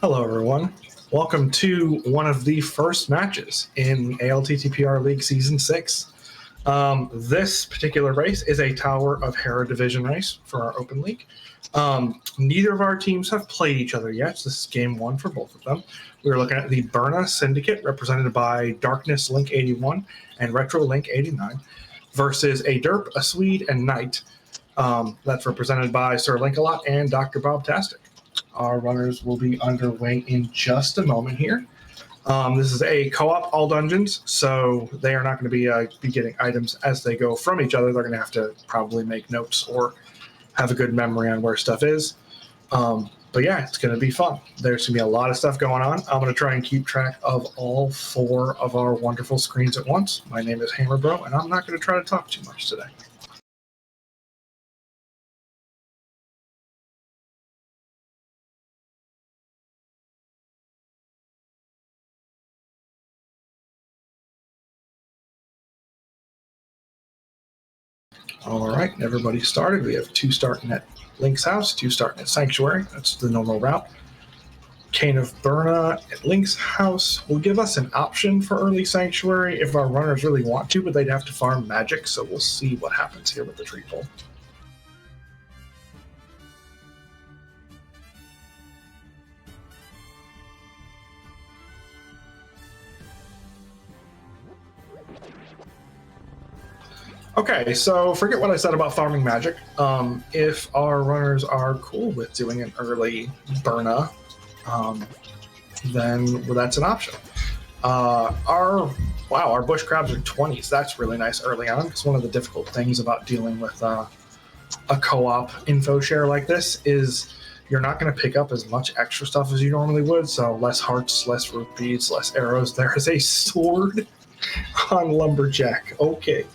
Hello, everyone. Welcome to one of the first matches in ALTTPR League Season 6. This particular race is a Tower of Hera division race for our Open League. Neither of our teams have played each other yet. So this is game one for both of them. We're looking at the Berna Syndicate, represented by Darknesslink81 and RetroLink89, versus a Derp, a Swede, and Knight. That's represented by SirLinkalot and DoctorBobtastic. Our runners will be underway in just a moment here. This is a co-op all dungeons, so they are not going to be getting items as they go from each other. They're going to have to probably make notes or have a good memory on where stuff is. But yeah, it's going to be fun. There's going to be a lot of stuff going on. I'm going to try and keep track of all four of our wonderful screens at once. My name is HammerBro, and I'm not going to try to talk too much today. All right, everybody started. We have two starting at Link's house, two starting at Sanctuary. That's the normal route. Cane of Berna at Link's house will give us an option for early Sanctuary if our runners really want to, but they'd have to farm magic, so we'll see what happens here with the tree pole. Okay, so forget what I said about farming magic. If our runners are cool with doing an early Berna, then that's an option. Our bush crabs are 20s. That's really nice early on, because one of the difficult things about dealing with a co-op info share like this is you're not going to pick up as much extra stuff as you normally would. So less hearts, less root beads, less arrows. There is a sword on Lumberjack. Okay.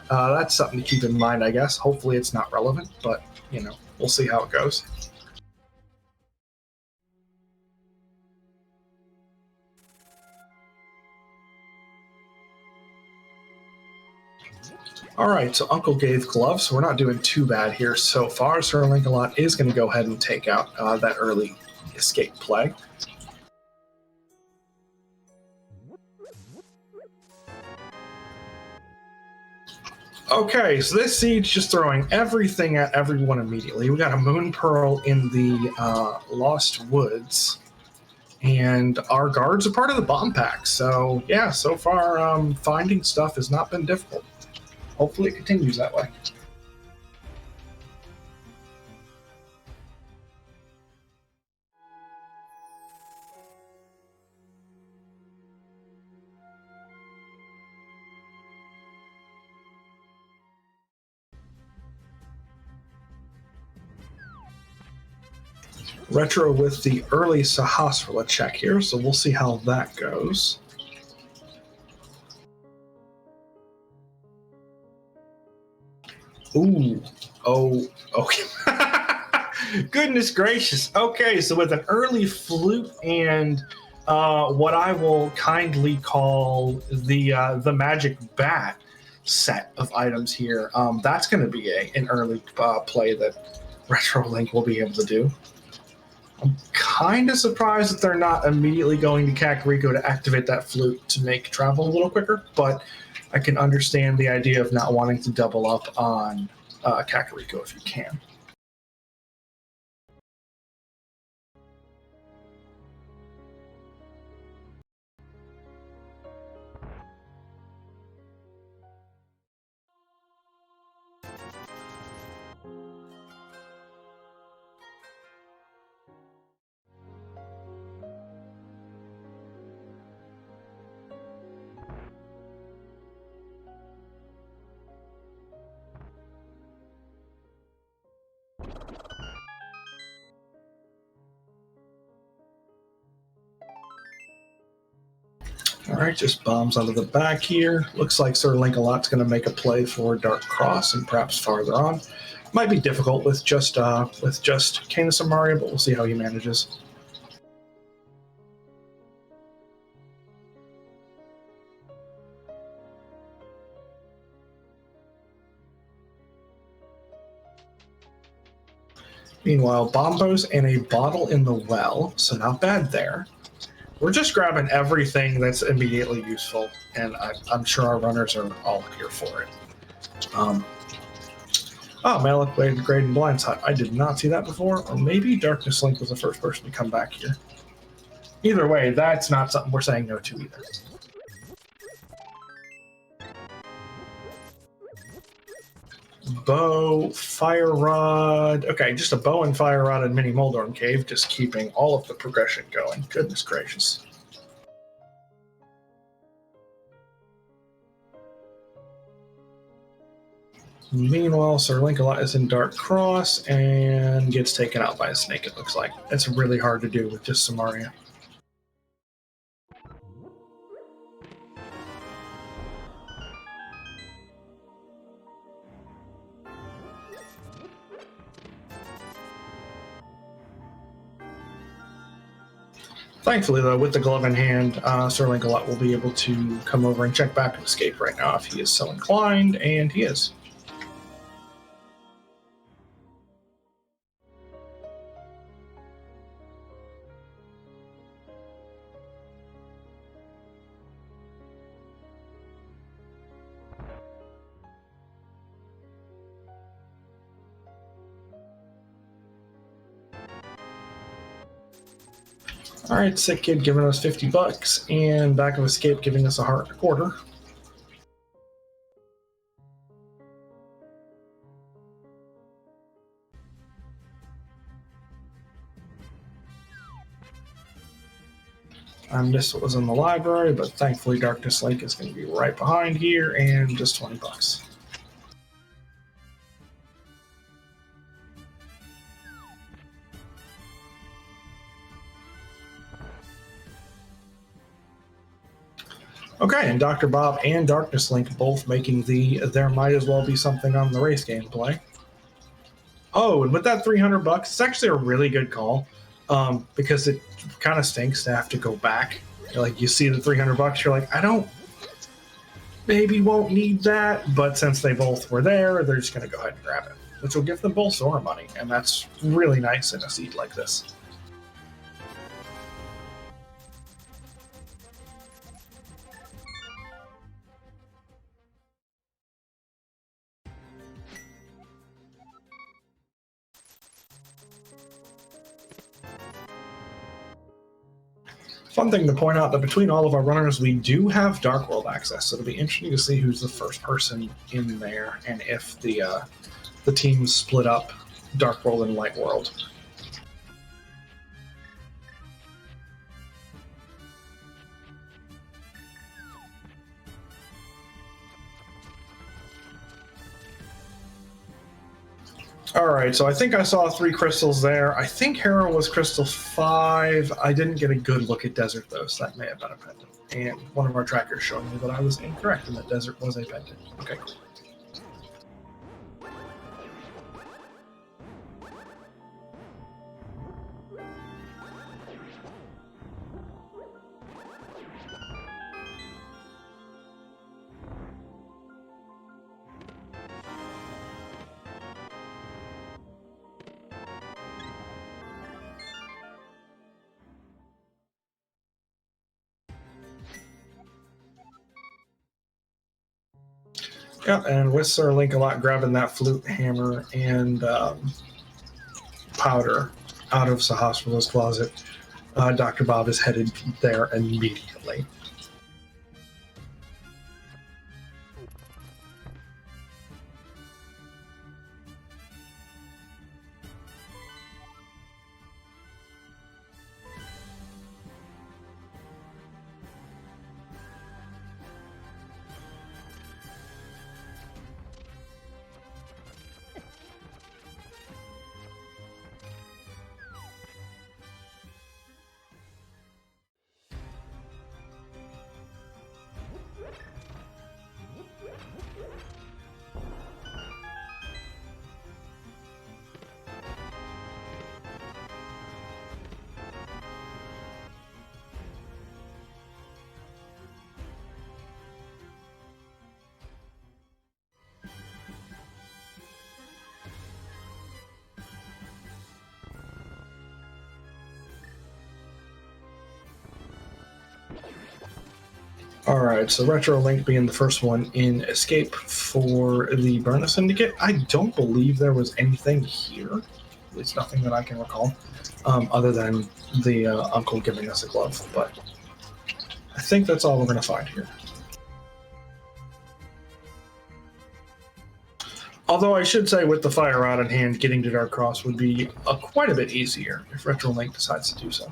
That's something to keep in mind, I guess. Hopefully it's not relevant, but, we'll see how it goes. All right, so Uncle gave gloves, so we're not doing too bad here so far. SirLinkalot is going to go ahead and take out that early escape play. Okay, so this siege just throwing everything at everyone immediately. We got a Moon Pearl in the Lost Woods, and our guards are part of the bomb pack. So yeah, so far finding stuff has not been difficult. Hopefully it continues that way. Retro with the early Sahasrara check here, so we'll see how that goes. Ooh, okay. Goodness gracious. Okay, so with an early flute and what I will kindly call the magic bat set of items here, that's going to be an early play that Retro Link will be able to do. I'm kind of surprised that they're not immediately going to Kakariko to activate that flute to make travel a little quicker, but I can understand the idea of not wanting to double up on Kakariko if you can. All right, just bombs onto the back here. Looks like SirLinkalot's going to make a play for Dark Cross and perhaps farther on. Might be difficult with just Canis and Mario, but we'll see how he manages. Meanwhile, bombos and a bottle in the well, so not bad there. We're just grabbing everything that's immediately useful, and I'm sure our runners are all here for it. Mail upgrade, grade, and blind hut. I did not see that before, or maybe Darknesslink was the first person to come back here. Either way, that's not something we're saying no to either. Bow, fire rod. Okay, just a bow and fire rod and mini Moldorm cave, just keeping all of the progression going. Goodness gracious. Meanwhile, SirLinkalot is in Dark Cross and gets taken out by a snake, it looks like. It's really hard to do with just Samaria. Thankfully, though, with the glove in hand, SirLinkalot will be able to come over and check back and escape right now if he is so inclined, and he is. All right, Sick Kid giving us 50 bucks, and Back of Escape giving us a heart and a quarter. This was in the library, but thankfully Darknesslink is going to be right behind here, and just 20 bucks. Okay, and Dr. Bob and Darknesslink both making the there might as well be something on the race gameplay. Oh, and with that 300 bucks, it's actually a really good call, because it kind of stinks to have to go back. Like, you see the 300 bucks, you're like, maybe won't need that, but since they both were there, they're just going to go ahead and grab it, which will give them both Zora money, and that's really nice in a seed like this. Fun thing to point out that between all of our runners, we do have Dark World access, so it'll be interesting to see who's the first person in there and if the teams split up Dark World and Light World. All right, so I think I saw 3 crystals there. I think Hera was crystal 5. I didn't get a good look at Desert, though, so that may have been a pendant. And one of our trackers showed me that I was incorrect and that Desert was a pendant. Okay, cool. Yeah, and with SirLinkalot grabbing that flute hammer and powder out of Sahasrara's closet, Dr. Bob is headed there immediately. All right, so Retro Link being the first one in Escape for the Burna Syndicate. I don't believe there was anything here, at least nothing that I can recall, other than the uncle giving us a glove. But I think that's all we're going to find here. Although I should say, with the fire rod in hand, getting to Dark Cross would be quite a bit easier if Retro Link decides to do so.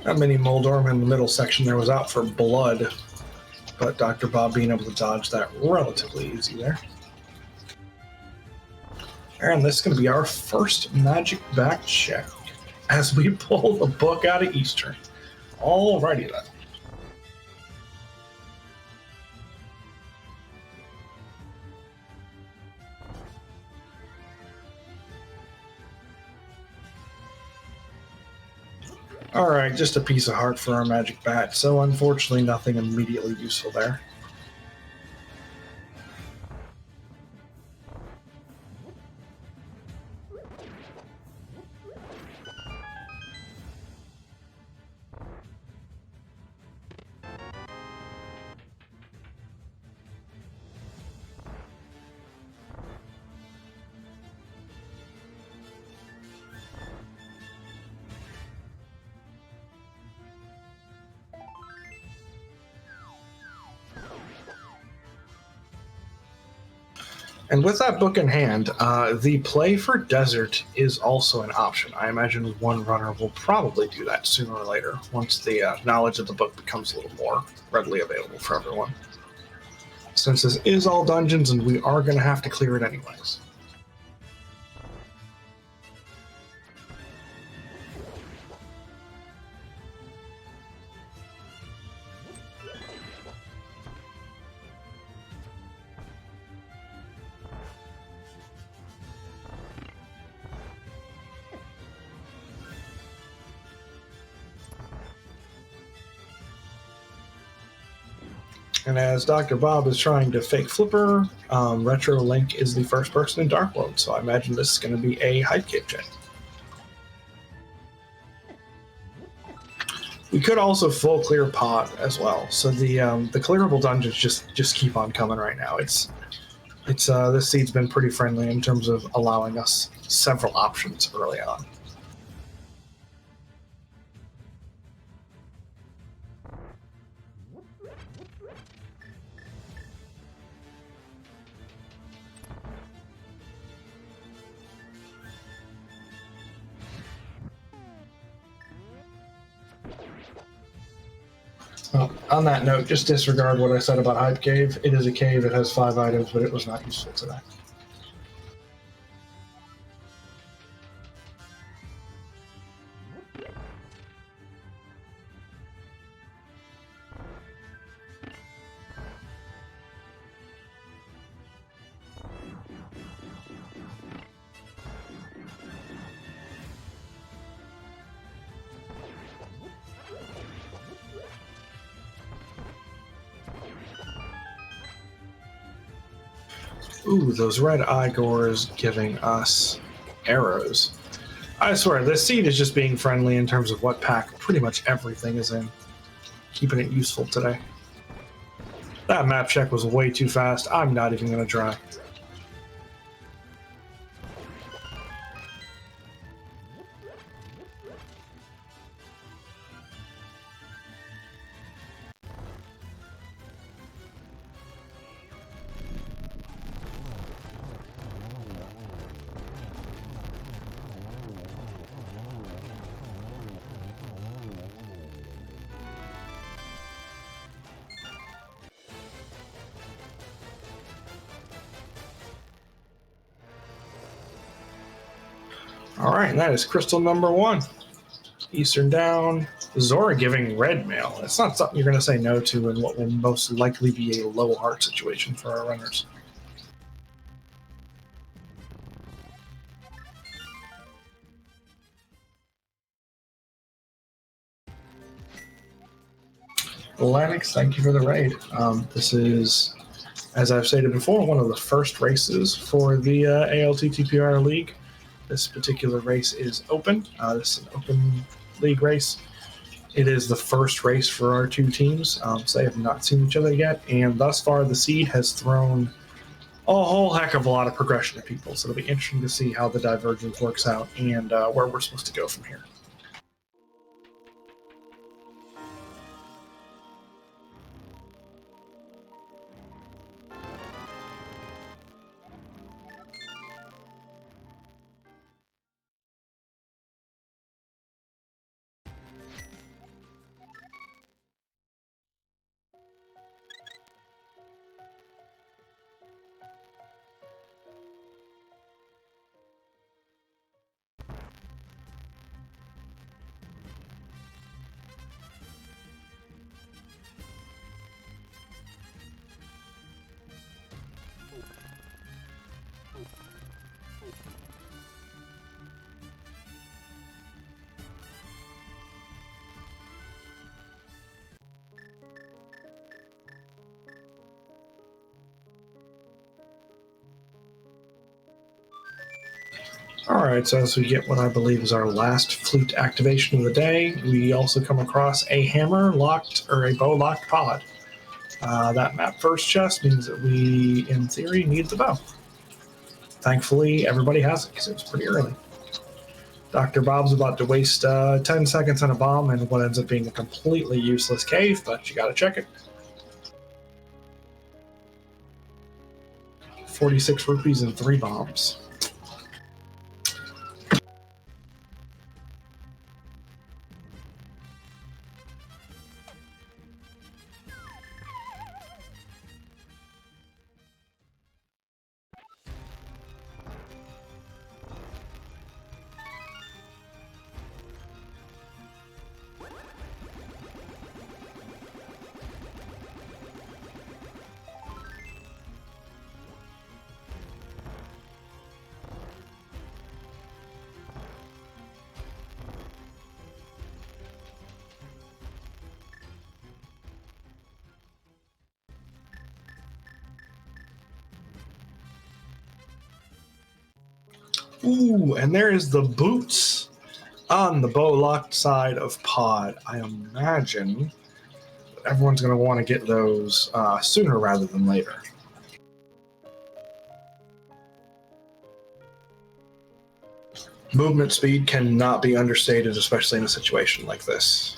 That mini Moldorm in the middle section there was out for blood, but Dr. Bob being able to dodge that relatively easy there. And this is going to be our first magic back check as we pull the book out of Eastern. Alrighty then. Alright, just a piece of heart for our magic bat, so unfortunately nothing immediately useful there. And with that book in hand, the play for Desert is also an option. I imagine one runner will probably do that sooner or later, once the knowledge of the book becomes a little more readily available for everyone. Since this is all dungeons, and we are going to have to clear it anyways. And as Dr. Bob is trying to fake Flipper, Retro Link is the first person in Dark World, so I imagine this is going to be a hype cave check. We could also full clear pod as well, so the clearable dungeons just keep on coming right now. It's this seed's been pretty friendly in terms of allowing us several options early on. Well, on that note, just disregard what I said about Hype Cave. It is a cave, it has 5 items, but it was not useful today. Ooh, those red Igors giving us arrows. I swear, this seed is just being friendly in terms of what pack pretty much everything is in. Keeping it useful today. That map check was way too fast. I'm not even going to try. All right, and that is crystal number 1. Eastern down. Zora giving red mail. It's not something you're going to say no to in what will most likely be a low heart situation for our runners. Lennox, thank you for the raid. This is, as I've stated before, one of the first races for the ALTTPR League. This particular race is open. This is an open league race. It is the first race for our two teams. So they have not seen each other yet, and thus far the seed has thrown a whole heck of a lot of progression to people. So it'll be interesting to see how the divergence works out and where we're supposed to go from here. Alright, so as we get what I believe is our last flute activation of the day, we also come across a hammer locked, or a bow locked pod. That map first chest means that we, in theory, need the bow. Thankfully, everybody has it because it was pretty early. Dr. Bob's about to waste 10 seconds on a bomb in what ends up being a completely useless cave, but you gotta check it. 46 rupees and 3 bombs. Ooh, and there's the boots on the bow locked side of pod. I imagine everyone's going to want to get those sooner rather than later. Movement speed cannot be understated, especially in a situation like this.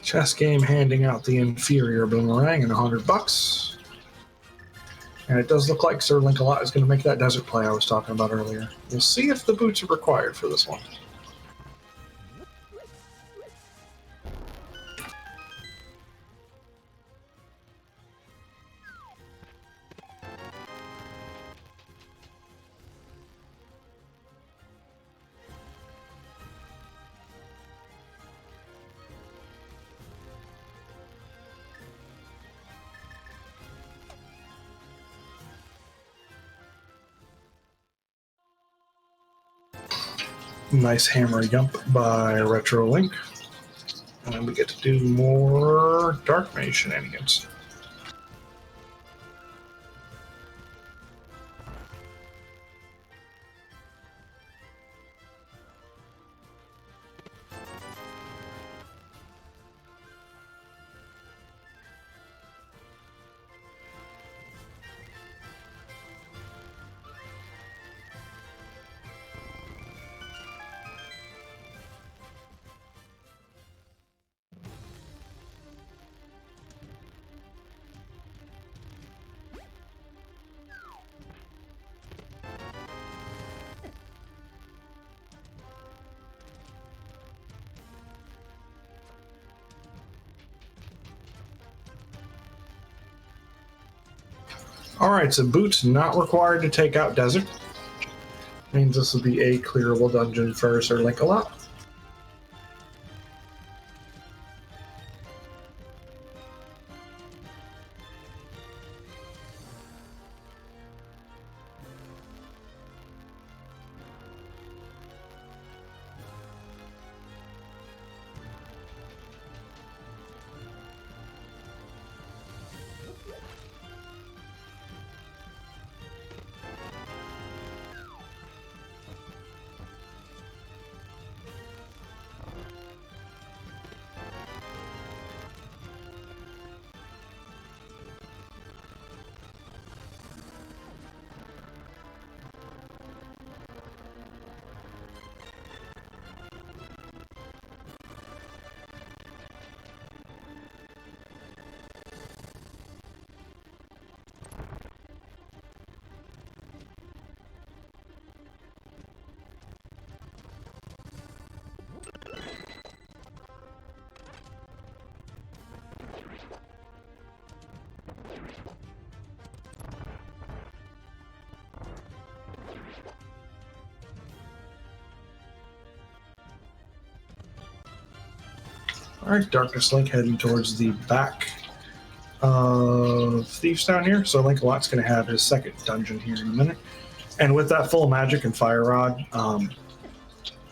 Chess game handing out the inferior boomerang and $100. And it does look like SirLinkalot is going to make that desert play I was talking about earlier. We'll see if the boots are required for this one. Nice hammer jump by RetroLink. And then we get to do more Dark Mage shenanigans. Alright, so boots not required to take out desert. Means this will be a clearable dungeon for SirLinkalot. Alright, Darknesslink heading towards the back of Thieves Town here. So Linkalot's going to have his second dungeon here in a minute. And with that full magic and fire rod,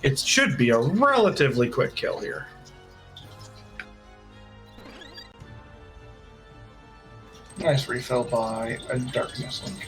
it should be a relatively quick kill here. Nice refill by a Darknesslink.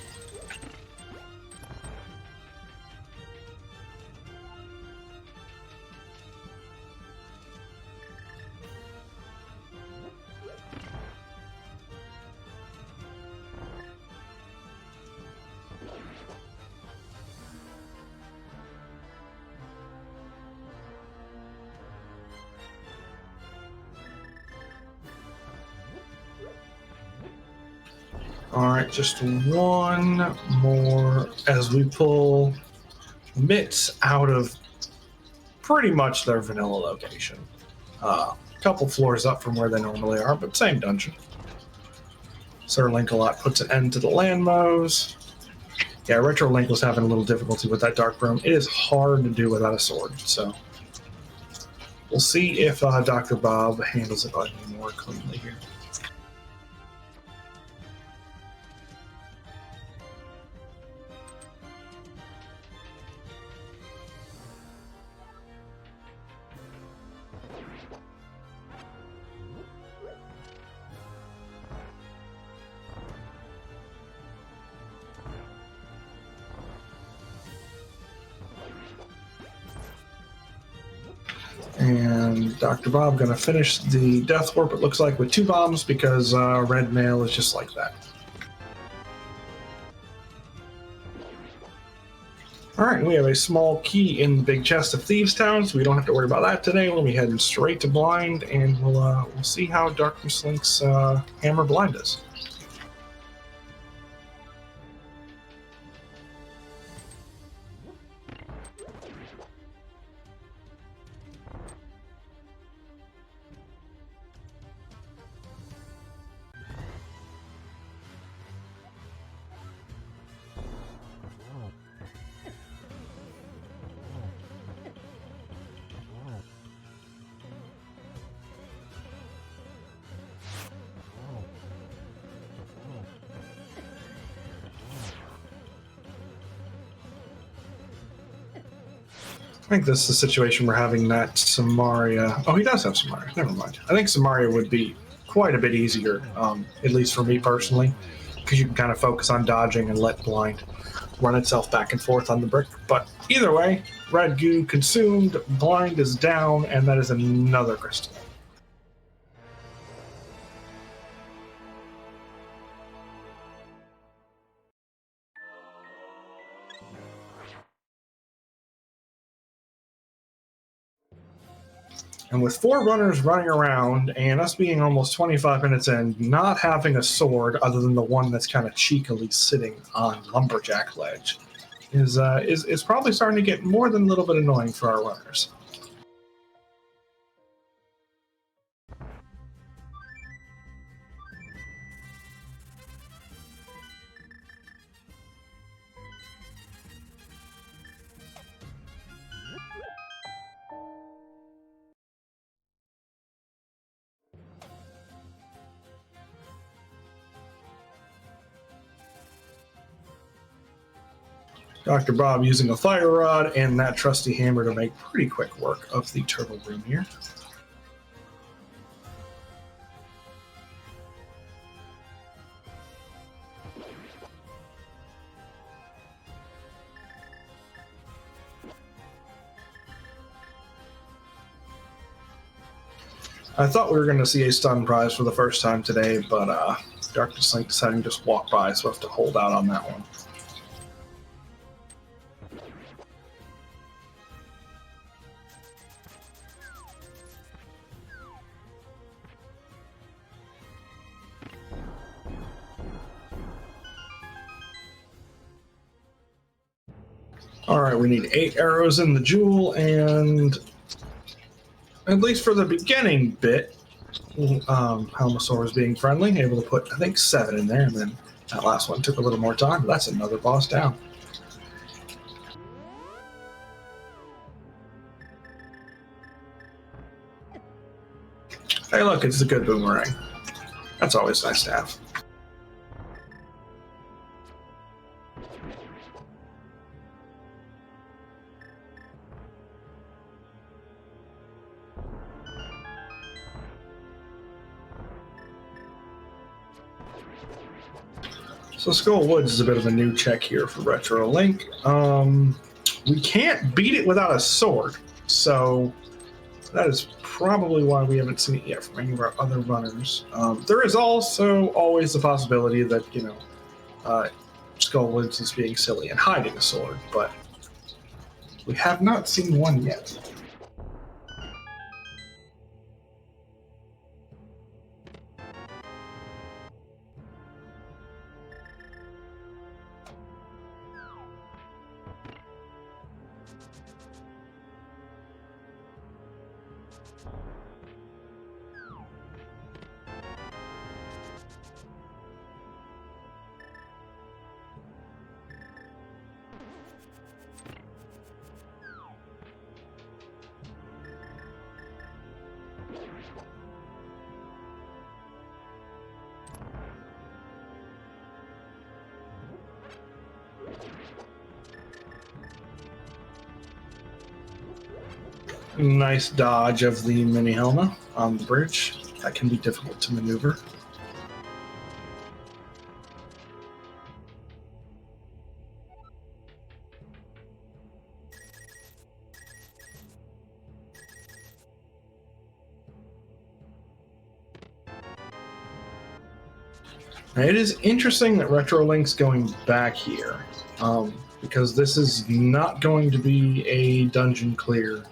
Alright, just one more as we pull Mitts out of pretty much their vanilla location. A couple floors up from where they normally are, but same dungeon. SirLinkalot puts an end to the land mows. Yeah, RetroLink was having a little difficulty with that Dark Room. It is hard to do without a sword, so we'll see if Dr. Bob handles it any more cleanly here. And Dr. Bob going to finish the Death Warp, it looks like, with 2 bombs because red mail is just like that. Alright, we have a small key in the big chest of Thieves Town, so we don't have to worry about that today. We'll be heading straight to blind, and we'll see how Darknesslink's hammer blind is. I think this is the situation we're having that Samaria. Oh, he does have Samaria. Never mind. I think Samaria would be quite a bit easier, at least for me personally, because you can kind of focus on dodging and let blind run itself back and forth on the brick. But either way, red goo consumed, blind is down, and that is another crystal. And with 4 runners running around and us being almost 25 minutes in, not having a sword other than the one that's kind of cheekily sitting on Lumberjack Ledge is probably starting to get more than a little bit annoying for our runners. Dr. Bob using a fire rod and that trusty hammer to make pretty quick work of the turtle room here. I thought we were going to see a stun prize for the first time today, but Darknesslink deciding to just walk by, so I have to hold out on that one. All right, we need 8 arrows in the jewel, and at least for the beginning bit, Helmasaur was being friendly, able to put, I think, 7 in there, and then that last one took a little more time, but that's another boss down. Hey, look, it's a good boomerang. That's always nice to have. So Skull Woods is a bit of a new check here for Retro Link. We can't beat it without a sword, so that is probably why we haven't seen it yet from any of our other runners. There is also always the possibility that, Skull Woods is being silly and hiding a sword, but we have not seen one yet. Nice dodge of the mini Helma on the bridge. That can be difficult to maneuver. It is interesting that Retro Link's going back here, because this is not going to be a dungeon clear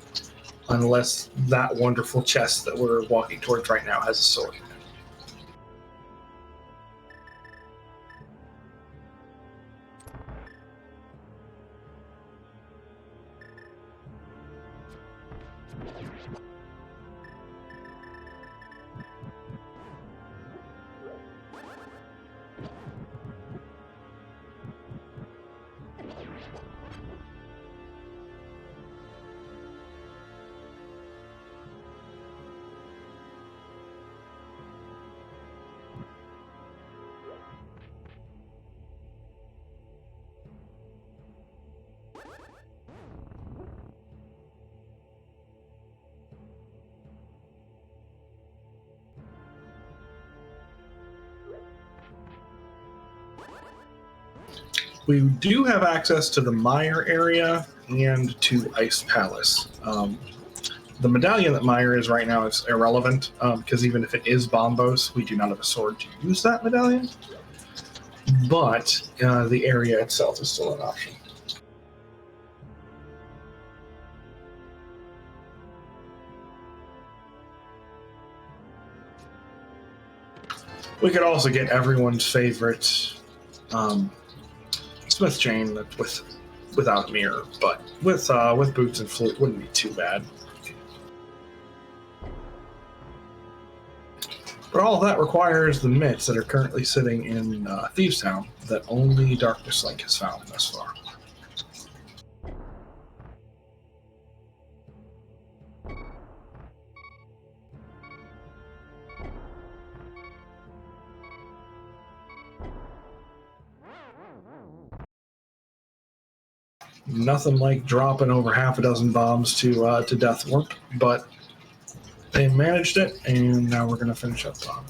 unless that wonderful chest that we're walking towards right now has a sword. We do have access to the Mire area and to Ice Palace. The medallion that Mire is right now is irrelevant, because even if it is Bombos, we do not have a sword to use that medallion. But the area itself is still an option. We could also get everyone's favorite Smith chain without a mirror, but with boots and flute wouldn't be too bad. But all of that requires the mitts that are currently sitting in Thieves Town that only Darknesslink has found thus far. Nothing like dropping over half a dozen bombs to Death Warp, but they managed it, and now we're going to finish up bomb.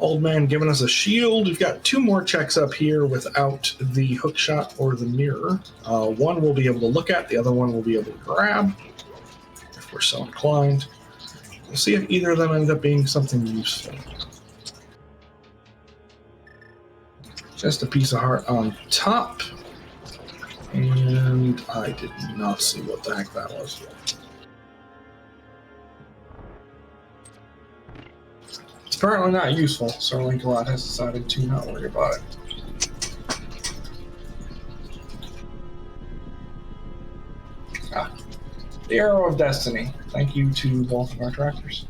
Old man giving us a shield. We've got 2 more checks up here without the hook shot or the mirror. One we'll be able to look at, the other one we'll be able to grab if we're so inclined. We'll see if either of them end up being something useful. Just a piece of heart on top. And I did not see what the heck that was. It's apparently not useful, so SirLinkalot has decided to not worry about it. The Arrow of Destiny. Thank you to both of our tractors.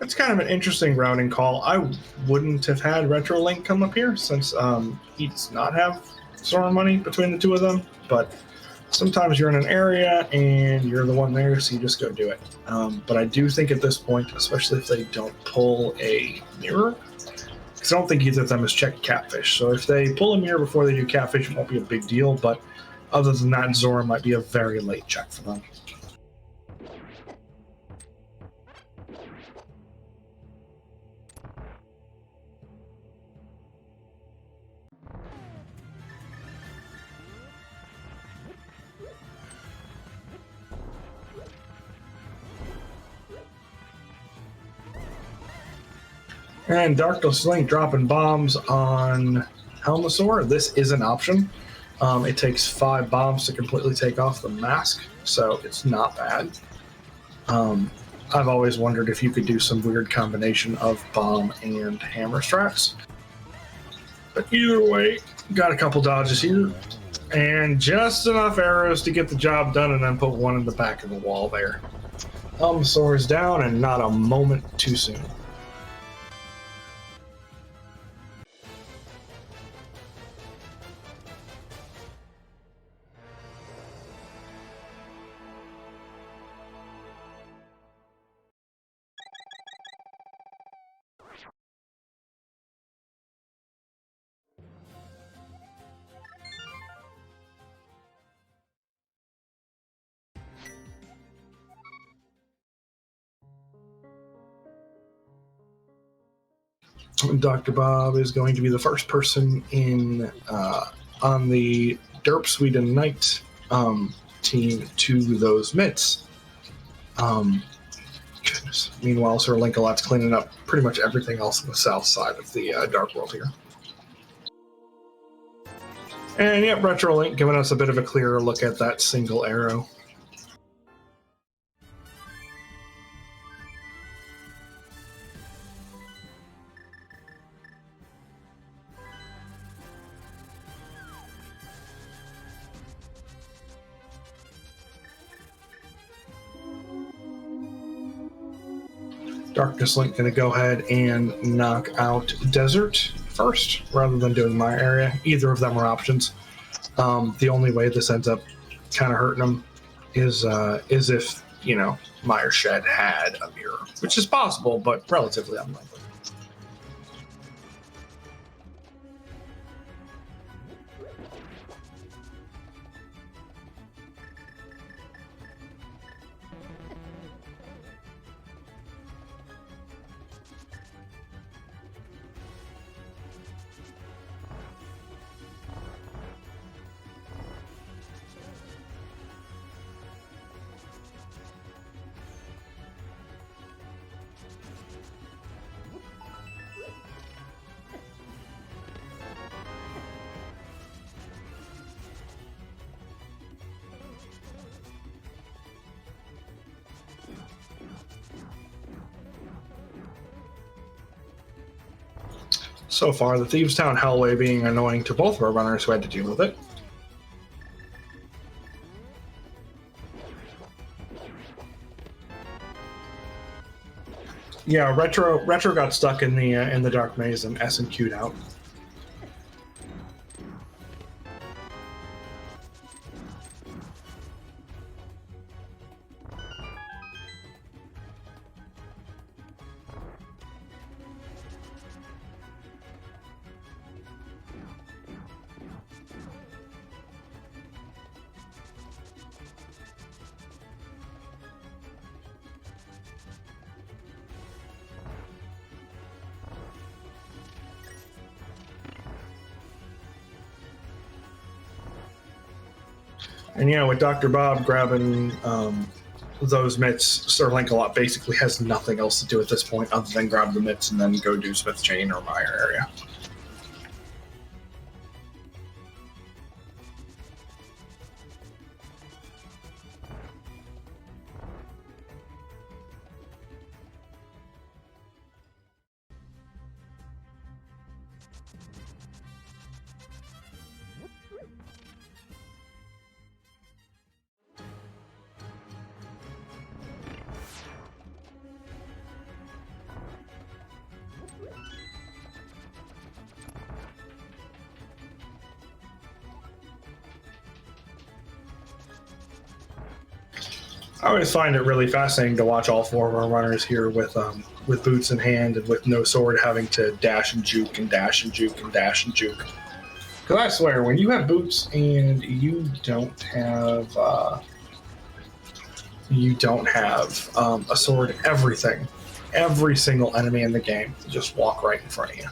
It's kind of an interesting routing call. I wouldn't have had RetroLink come up here since he does not have Zora money between the 2 of them, but sometimes you're in an area and you're the one there, so you just go do it. But I do think at this point, especially if they don't pull a mirror, because I don't think either of them has checked Catfish, so if they pull a mirror before they do Catfish, it won't be a big deal, but other than that, Zora might be a very late check for them. And Darknesslink dropping bombs on Helmasaur. This is an option. It takes 5 bombs to completely take off the mask, so it's not bad. I've always wondered if you could do some weird combination of bomb and hammer strats. But either way, got a couple dodges here, and just enough arrows to get the job done, and then put one in the back of the wall there. Helmasaur is down, and not a moment too soon. Dr. Bob is going to be the first person in on the Derp Sweden Knight team to those mitts. Goodness. Meanwhile, SirLinkalot's cleaning up pretty much everything else on the south side of the Dark World here. And yep, RetroLink giving us a bit of a clearer look at that single arrow. Darknesslink going to go ahead and knock out Desert first, rather than doing my area. Either of them are options. The only way this ends up kind of hurting them is if, you know, Meyer Shed had a mirror, which is possible, but relatively unlikely. So far, the Thievestown Hellway being annoying to both of our runners who had to deal with it. Yeah, Retro got stuck in the Dark Maze and S&Q'd out. And yeah, with Dr. Bob grabbing those mitts, SirLinkalot basically has nothing else to do at this point other than grab the mitts and then go do Smith Chain or Meyer area. I always find it really fascinating to watch all four of our runners here with boots in hand and with no sword, having to dash and juke and dash and juke and dash and juke. Because I swear, when you have boots and you don't have a sword, every single enemy in the game will just walk right in front of you.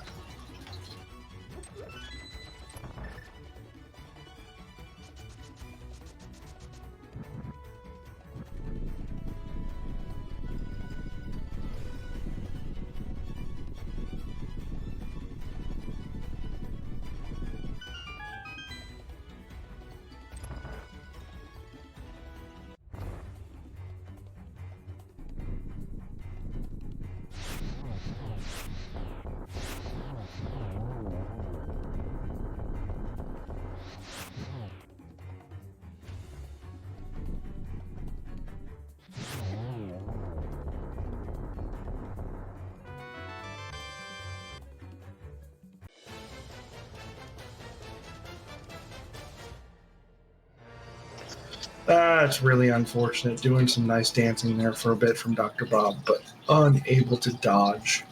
That's really unfortunate. Doing some nice dancing there for a bit from Dr. Bob, but unable to dodge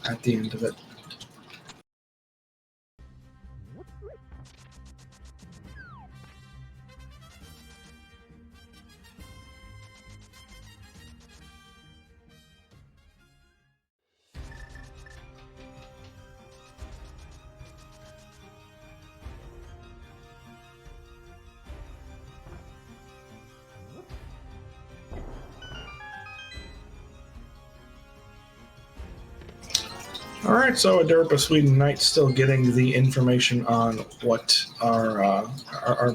at the end of it. All right, so Aderpa Sweden Knight still getting the information on what our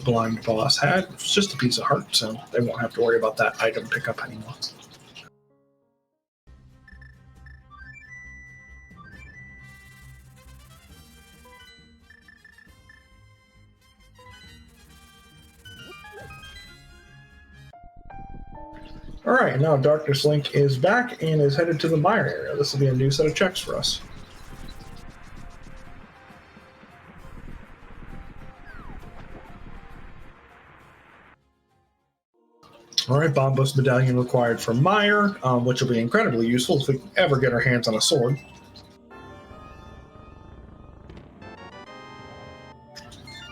blind boss had. It's just a piece of heart, so they won't have to worry about that item pickup anymore. All right, now Darknesslink is back and is headed to the mire area. This will be a new set of checks for us. All right, bomb bust medallion required for mire, which will be incredibly useful if we can ever get our hands on a sword.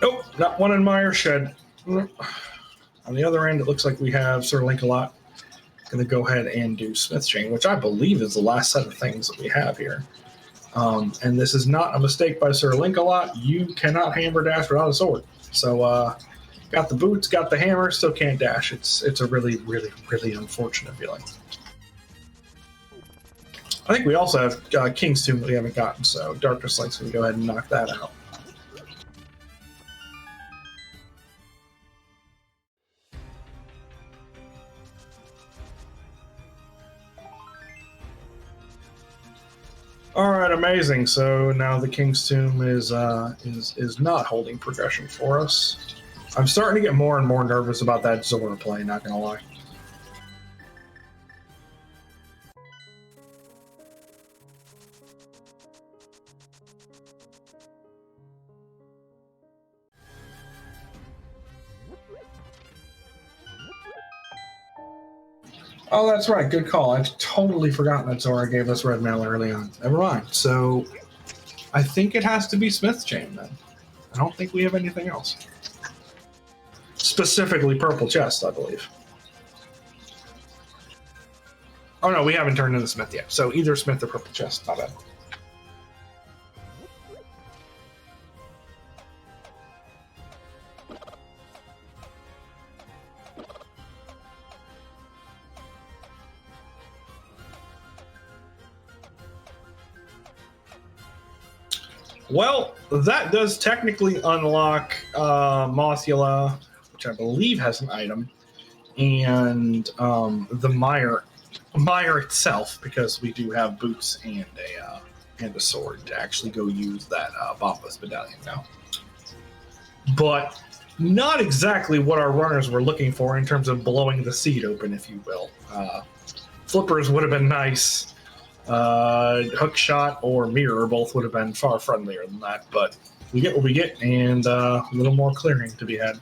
Nope, not one in mire shed. On the other end, it looks like we have SirLinkalot going to go ahead and do Smith Chain, which I believe is the last set of things that we have here. And this is not a mistake by SirLinkalot. You cannot hammer dash without a sword. So, got the boots, got the hammer, still can't dash. It's a really, really, really unfortunate feeling. I think we also have King's Tomb that we haven't gotten, so Darknesslink's going to go ahead and knock that out. All right, amazing. So now the King's Tomb is not holding progression for us. I'm starting to get more and more nervous about that Zora play, not gonna lie. Oh, that's right. Good call. I'd totally forgotten that Zora gave us red mail early on. Never mind. So I think it has to be Smith Chain then. I don't think we have anything else. Specifically purple chest, I believe. Oh no, we haven't turned into Smith yet. So either Smith or purple chest. Not bad. Well, that does technically unlock Mothula, which I believe has an item, and the mire itself, because we do have boots and a sword to actually go use that Bombus medallion now. But not exactly what our runners were looking for in terms of blowing the seed open, if you will. Flippers would have been nice. Hook shot or mirror both would have been far friendlier than that, but we get what we get, and a little more clearing to be had.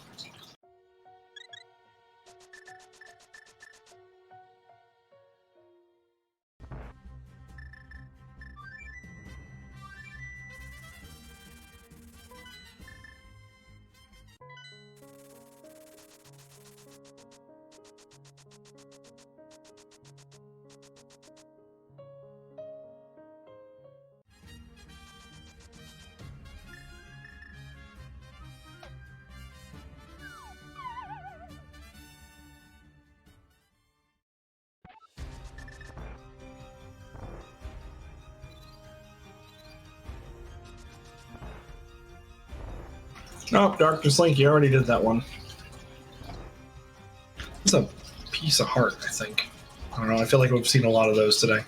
Nope, Darknesslink, you already did that one. It's a piece of heart, I think. I don't know, I feel like we've seen a lot of those today.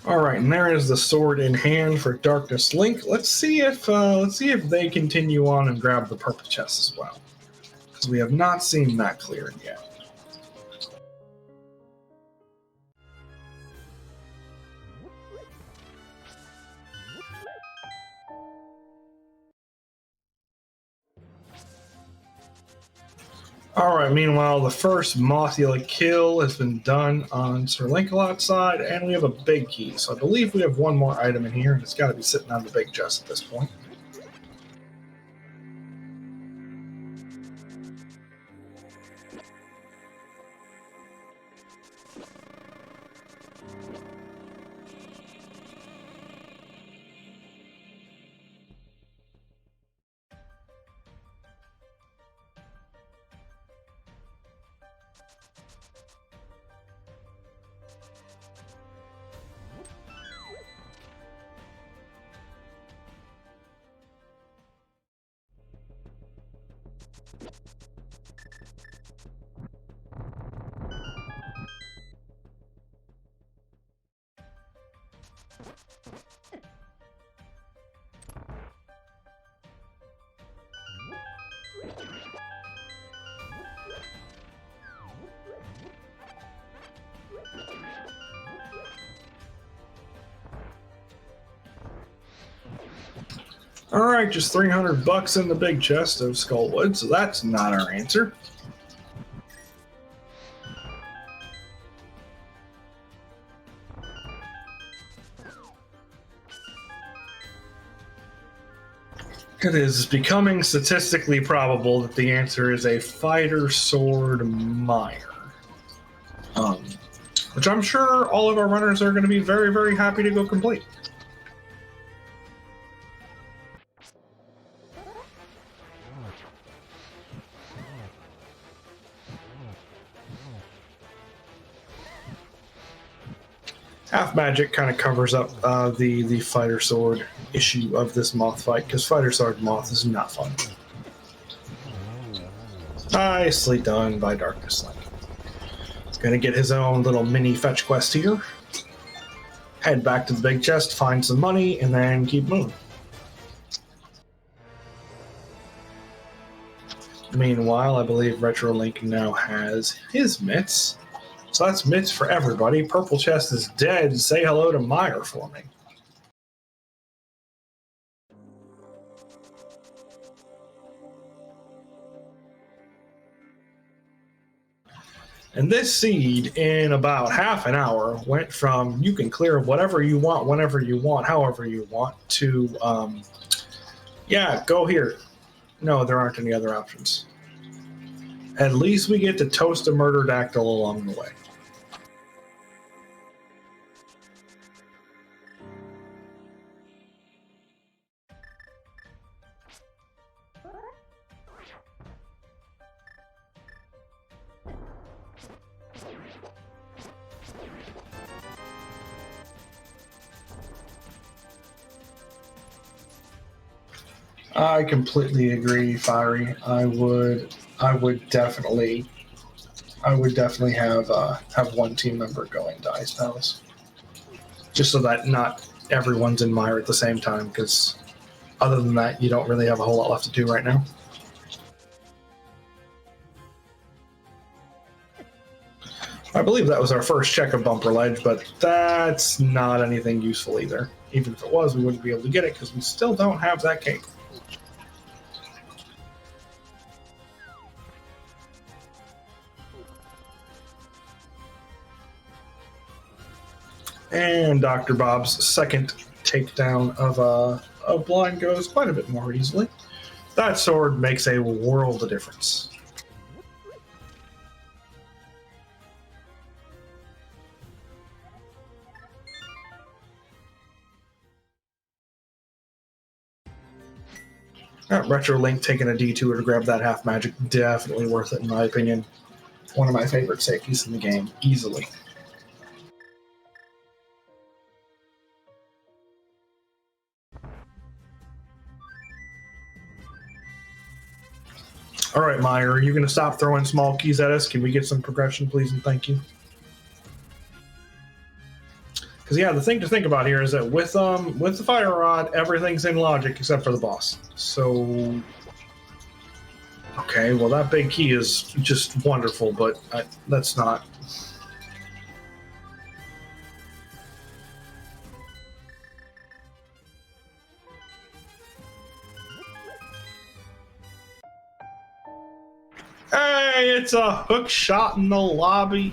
All right, and there is the sword in hand for Darknesslink. Let's see if they continue on and grab the purple chest as well, because we have not seen that cleared yet. All right, meanwhile, the first Mothula kill has been done on SirLinkalot's side, and we have a big key. So I believe we have one more item in here, and it's got to be sitting on the big chest at this point. All right, just 300 bucks in the big chest of Skullwood, so that's not our answer. It is becoming statistically probable that the answer is a fighter sword mire. Which I'm sure all of our runners are going to be very, very happy to go complete. Half magic kind of covers up the fighter sword issue of this moth fight, because fighter sword moth is not fun. Nicely done by Darknesslink. Gonna get his own little mini fetch quest here. Head back to the big chest, find some money, and then keep moving. Meanwhile, I believe RetroLink now has his mitts. So that's mitts for everybody. Purple chest is dead. Say hello to Meyer for me. And this seed, in about half an hour, went from you can clear whatever you want, whenever you want, however you want, to, yeah, go here. No, there aren't any other options. At least we get to toast a murder dactyl along the way. I completely agree, Fiery. I would definitely have one team member going to Ice Palace, just so that not everyone's in Mire at the same time. Because other than that, you don't really have a whole lot left to do right now. I believe that was our first check of Bumper Ledge, but that's not anything useful either. Even if it was, we wouldn't be able to get it because we still don't have that cape. And Dr. Bob's second takedown of a blind goes quite a bit more easily. That sword makes a world of difference. RetroLink taking a detour to grab that half magic, definitely worth it in my opinion. One of my favorite safeties in the game, easily. All right, Meyer, are you going to stop throwing small keys at us? Can we get some progression, please, and thank you? Because yeah, the thing to think about here is that with the fire rod, everything's in logic except for the boss. So, okay, well that big key is just wonderful, but that's not. Hey, it's a hook shot in the lobby.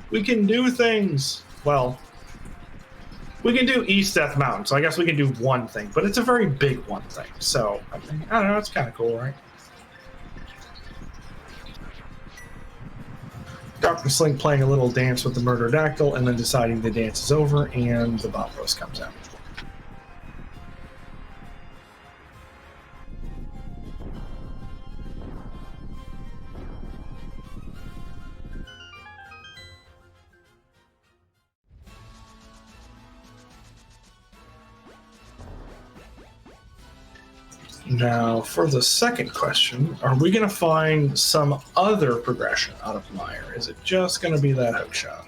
We can do things. Well, we can do East Death Mountain, so I guess we can do one thing, but it's a very big one thing. So, I don't know, it's kind of cool, right? Darknesslink playing a little dance with the Murder Dactyl, and then deciding the dance is over, and the bomb roast comes out. Now, for the second question, are we going to find some other progression out of Meyer? Is it just going to be that hook shot?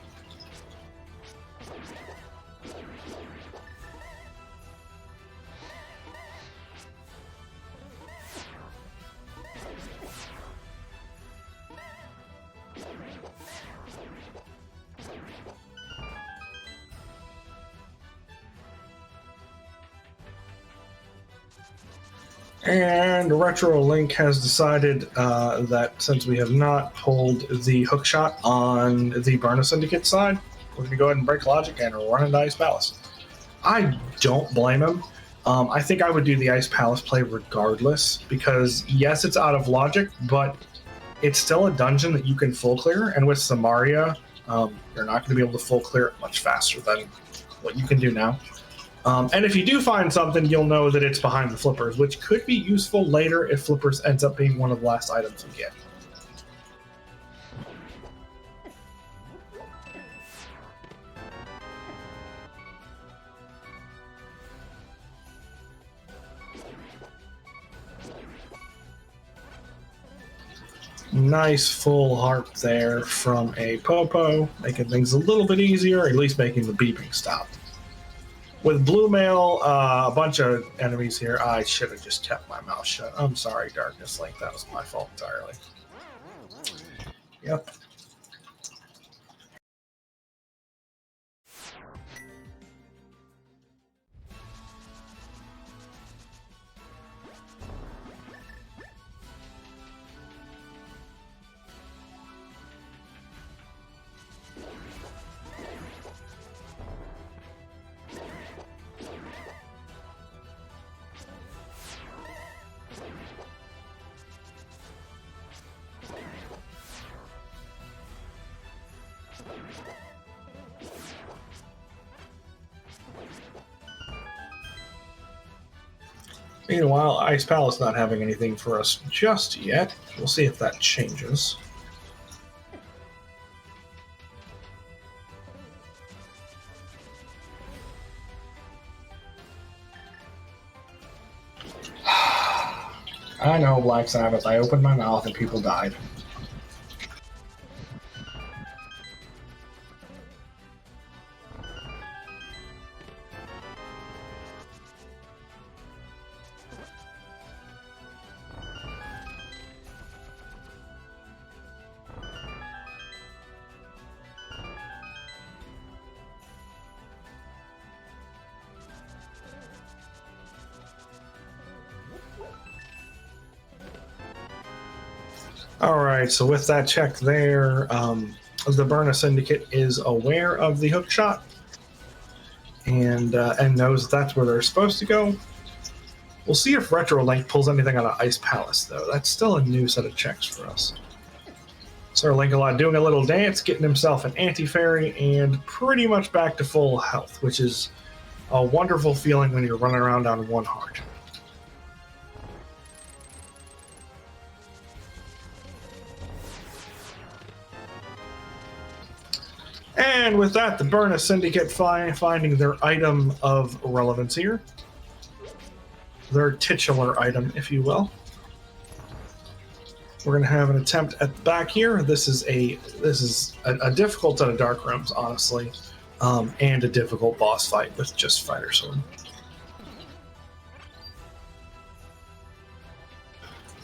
And RetroLink has decided that since we have not pulled the hook shot on the Burna Syndicate side, we're going to go ahead and break logic and run into Ice Palace. I don't blame him. I think I would do the Ice Palace play regardless, because yes, it's out of logic, but it's still a dungeon that you can full clear, and with Samaria, you're not going to be able to full clear it much faster than what you can do now. And if you do find something, you'll know that it's behind the flippers, which could be useful later if flippers ends up being one of the last items you get. Nice full harp there from a Popo, making things a little bit easier, or at least making the beeping stop. With Blue Mail, a bunch of enemies here. I should have just kept my mouth shut. I'm sorry, Darknesslink. That was my fault entirely. Yep. Meanwhile, Ice Palace not having anything for us just yet. We'll see if that changes. I know, Black Sabbath. I opened my mouth and people died. Alright, so with that check there, the Burna Syndicate is aware of the hook shot and knows that's where they're supposed to go. We'll see if RetroLink pulls anything out of Ice Palace, though. That's still a new set of checks for us. SirLinkalot doing a little dance, getting himself an anti-fairy, and pretty much back to full health, which is a wonderful feeling when you're running around on one heart. And with that, the Burna Syndicate finding their item of relevance here. Their titular item, if you will. We're going to have an attempt at the back here. This is a difficult set of dark rooms, honestly, and a difficult boss fight with just Fighter Sword.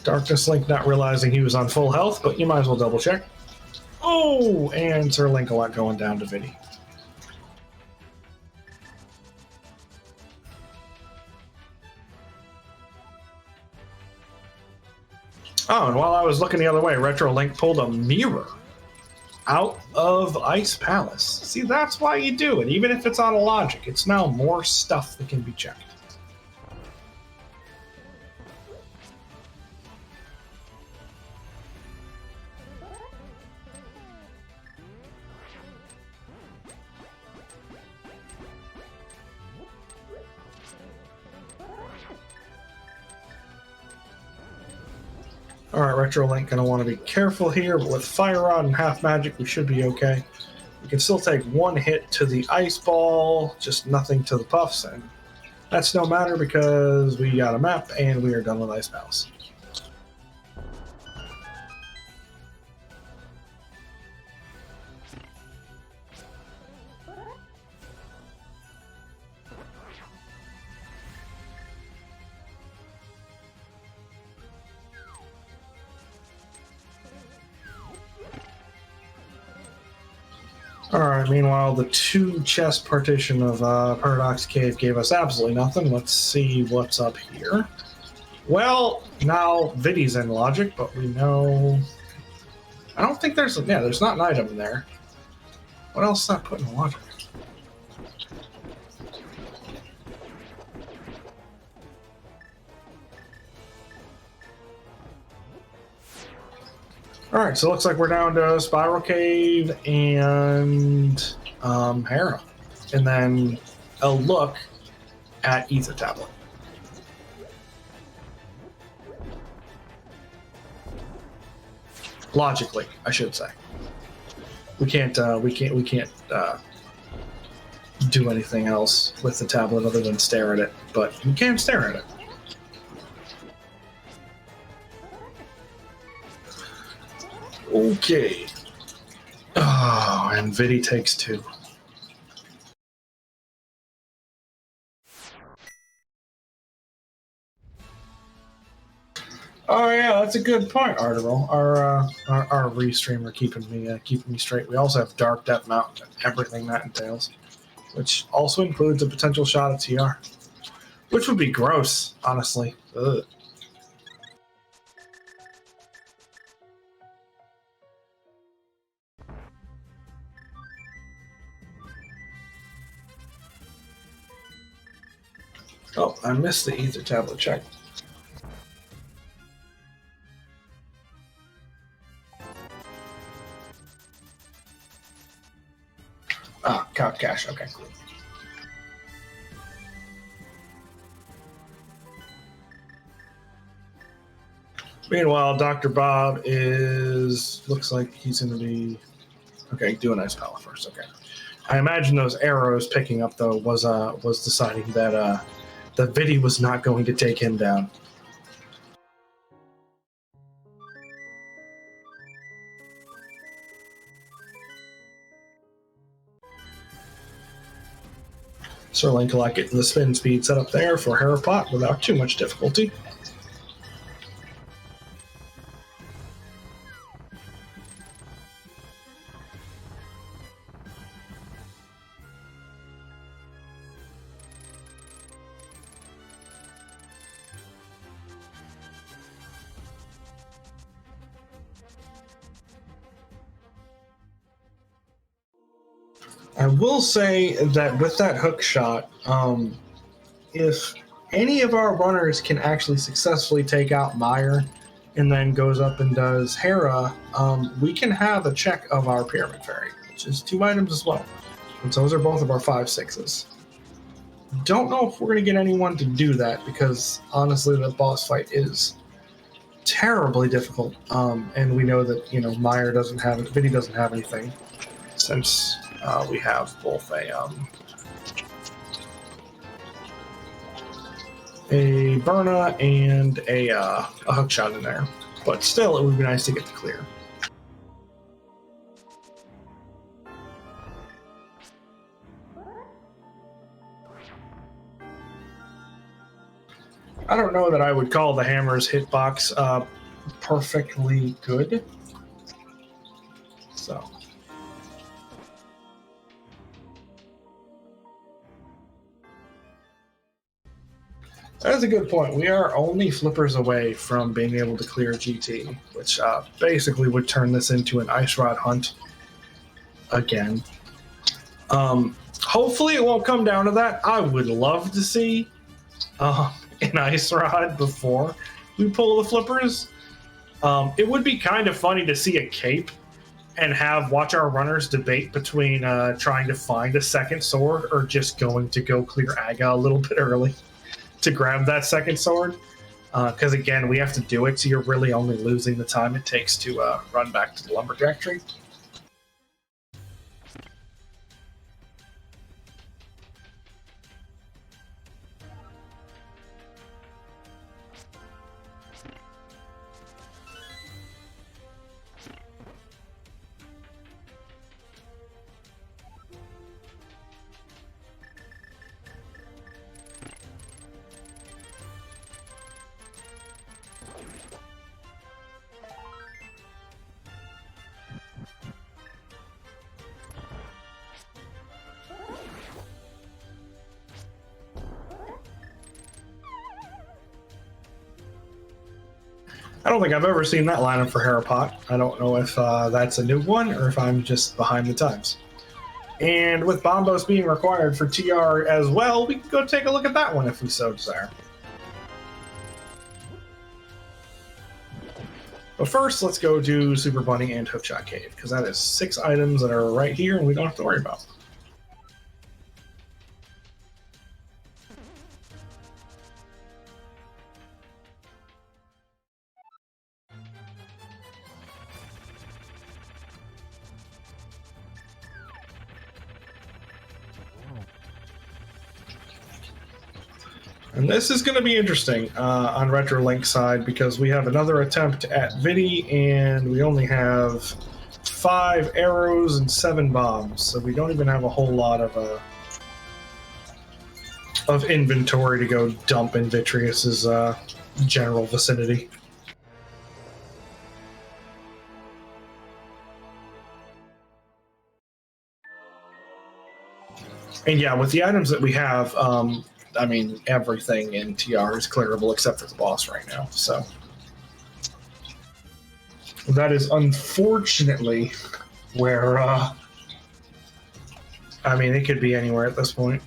Darknesslink not realizing he was on full health, but you might as well double check. Oh, and SirLinkalot going down to Vinny. Oh, and while I was looking the other way, RetroLink pulled a mirror out of Ice Palace. See, that's why you do it. Even if it's out of logic, it's now more stuff that can be checked. Alright, RetroLink gonna want to be careful here, but with Fire Rod and Half Magic, we should be okay. We can still take one hit to the Ice Ball, just nothing to the Puffs, and that's no matter because we got a map and we are done with Ice Palace. Alright, meanwhile, the two-chest partition of Paradox Cave gave us absolutely nothing. Let's see what's up here. Well, now Vidi's in logic, but we know... I don't think there's... Yeah, there's not an item in there. What else is that put in logic? Alright, so it looks like we're down to Spiral Cave and Hera. And then a look at Ether Tablet. Logically, I should say. We can't do anything else with the tablet other than stare at it, but we can stare at it. Okay. Oh, and Vidi takes 2. Oh yeah, that's a good point, Arteral. Our restreamer keeping me straight. We also have Dark Death Mountain and everything that entails, which also includes a potential shot at TR, which would be gross, honestly. Ugh. Oh, I missed the Ether Tablet check. Ah, count cash. Okay, cool. Meanwhile, Dr. Bob looks like he's going to be... Okay, do an ice pala first. Okay. I imagine those arrows picking up, though, was deciding that that Vidi was not going to take him down. SirLinkalot getting the spin speed set up there for Harapot without too much difficulty. I will say that with that hook shot, if any of our runners can actually successfully take out Meyer and then goes up and does Hera, we can have a check of our Pyramid Fairy, which is 2 items as well. And those are both of our 5/6s. Don't know if we're going to get anyone to do that because, honestly, the boss fight is terribly difficult. And we know that, Meyer doesn't have it, Vidi doesn't have anything since... we have both a Burna and a hook shot in there, but still, it would be nice to get the clear. I don't know that I would call the Hammer's hitbox perfectly good, so. That is a good point. We are only flippers away from being able to clear GT, which basically would turn this into an Ice Rod hunt again. Hopefully it won't come down to that. I would love to see an Ice Rod before we pull the flippers. It would be kind of funny to see a cape and watch our runners debate between trying to find a second sword or just going to go clear Aga a little bit early to grab that second sword, because again, we have to do it, so you're really only losing the time it takes to run back to the lumberjack tree. I don't think I've ever seen that lineup for Harapot. I don't know if that's a new one or if I'm just behind the times. And with Bombos being required for TR as well, we can go take a look at that one if we so desire. But first, let's go do Super Bunny and Hookshot Cave, because that is 6 items that are right here and we don't have to worry about. And this is going to be interesting on RetroLink side because we have another attempt at Vidi and we only have 5 arrows and 7 bombs, so we don't even have a whole lot of inventory to go dump in Vitreous's general vicinity. And yeah, with the items that we have, I mean, everything in TR is clearable except for the boss right now, so that is unfortunately where, I mean, it could be anywhere at this point.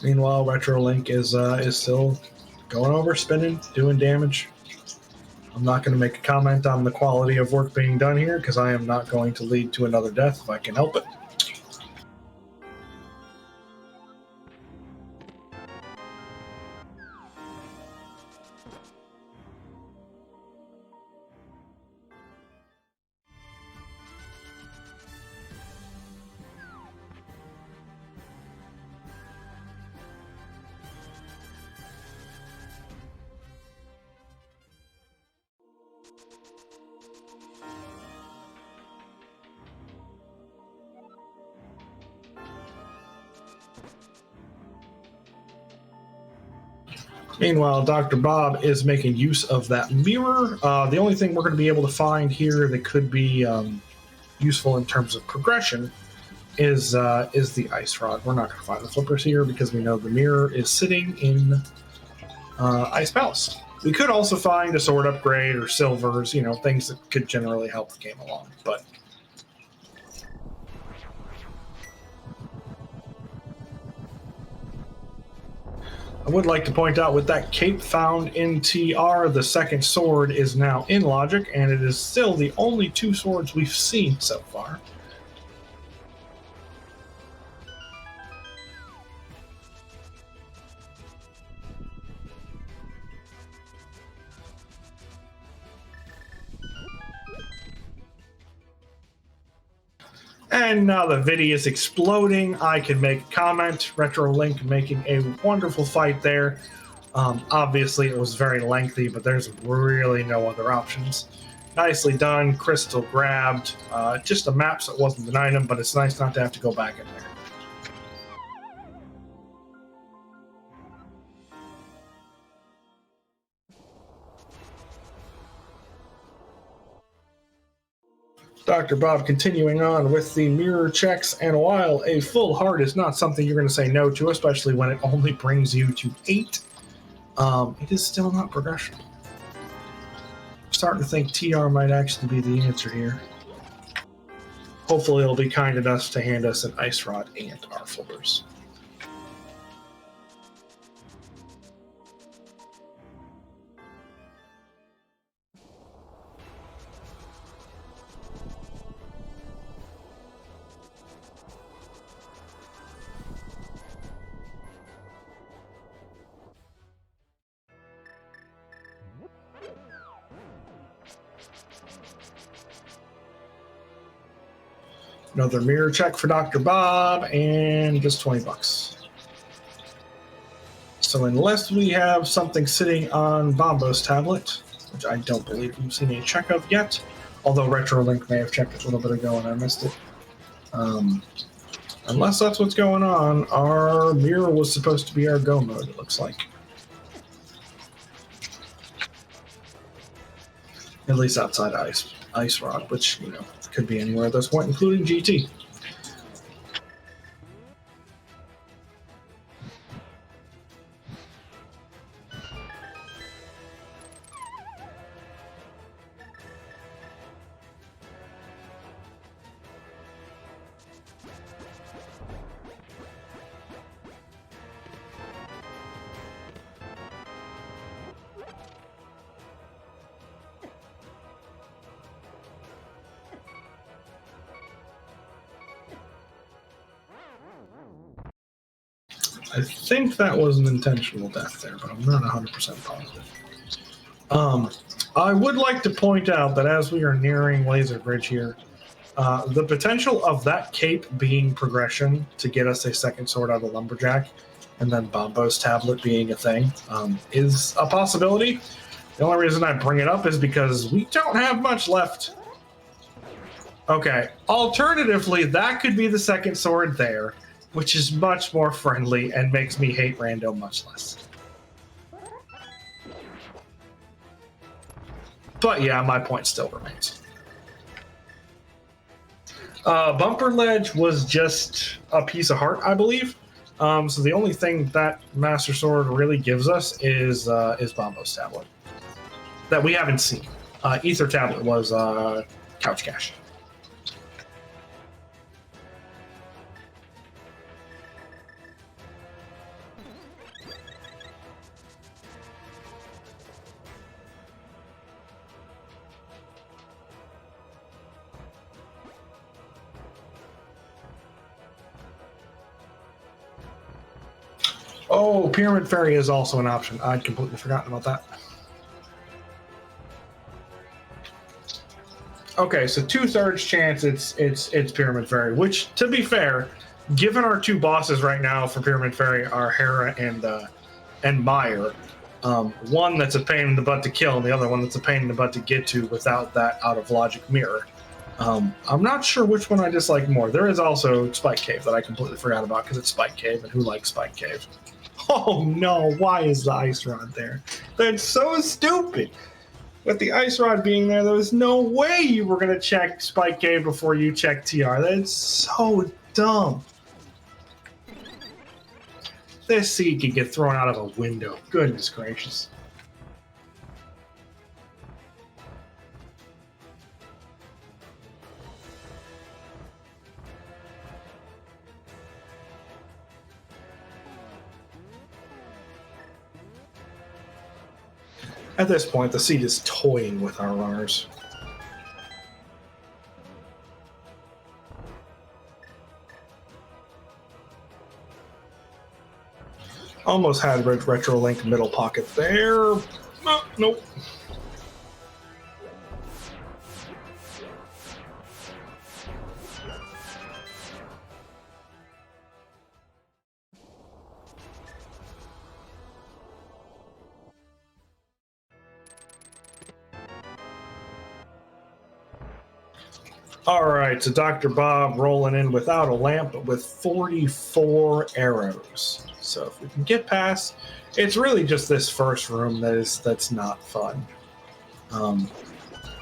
Meanwhile, RetroLink is still going over, spinning, doing damage. I'm not going to make a comment on the quality of work being done here because I am not going to lead to another death if I can help it. Meanwhile, Dr. Bob is making use of that mirror. The only thing we're going to be able to find here that could be useful in terms of progression is the ice rod. We're not going to find the flippers here because we know the mirror is sitting in Ice Palace. We could also find a sword upgrade or silvers, you know, things that could generally help the game along, but I would like to point out with that cape found in TR, the second sword is now in Logic, and it is still the only 2 swords we've seen so far. And now the Vidi is exploding. I can make a comment. RetroLink making a wonderful fight there. Obviously, it was very lengthy, but there's really no other options. Nicely done. Crystal grabbed. Just a map, so it wasn't an item, but it's nice not to have to go back in there. Dr. Bob continuing on with the mirror checks, and while a full heart is not something you're going to say no to, especially when it only brings you to 8, it is still not progression. I'm starting to think TR might actually be the answer here. Hopefully it'll be kind enough to hand us an ice rod and our flippers. Another mirror check for Dr. Bob, and just 20 bucks. So unless we have something sitting on Bombo's tablet, which I don't believe we've seen a check of yet, although RetroLink may have checked it a little bit ago and I missed it. Unless that's what's going on, our mirror was supposed to be our go mode, it looks like. At least outside Ice Rod, which, you know, could be anywhere at this point, including GT. I think that was an intentional death there, but I'm not 100% positive. I would like to point out that as we are nearing Laser Bridge here, the potential of that cape being progression to get us a second sword out of Lumberjack, and then Bombo's tablet being a thing, is a possibility. The only reason I bring it up is because we don't have much left. Okay, alternatively, that could be the second sword there, which is much more friendly and makes me hate Rando much less. But yeah, my point still remains. Bumper Ledge was just a piece of heart, I believe. So the only thing that Master Sword really gives us is Bombo's tablet that we haven't seen. Ether tablet was Couch Cash. Oh, Pyramid Fairy is also an option. I'd completely forgotten about that. Okay, so 2/3 chance it's Pyramid Fairy, which, to be fair, given our two bosses right now for Pyramid Fairy are Hera and Meyer, one that's a pain in the butt to kill, and the other one that's a pain in the butt to get to without that out of logic mirror. I'm not sure which one I dislike more. There is also Spike Cave that I completely forgot about because it's Spike Cave, and who likes Spike Cave? Oh no, why is the ice rod there? That's so stupid. With the ice rod being there, there was no way you were going to check Spike Cave before you check TR. That's so dumb. This seed could get thrown out of a window. Goodness gracious. At this point, the seed is toying with our runners. Almost had Retro Link middle pocket there. Oh, nope. All right, so Dr. Bob rolling in without a lamp, but with 44 arrows. So if we can get past, it's really just this first room that's not fun,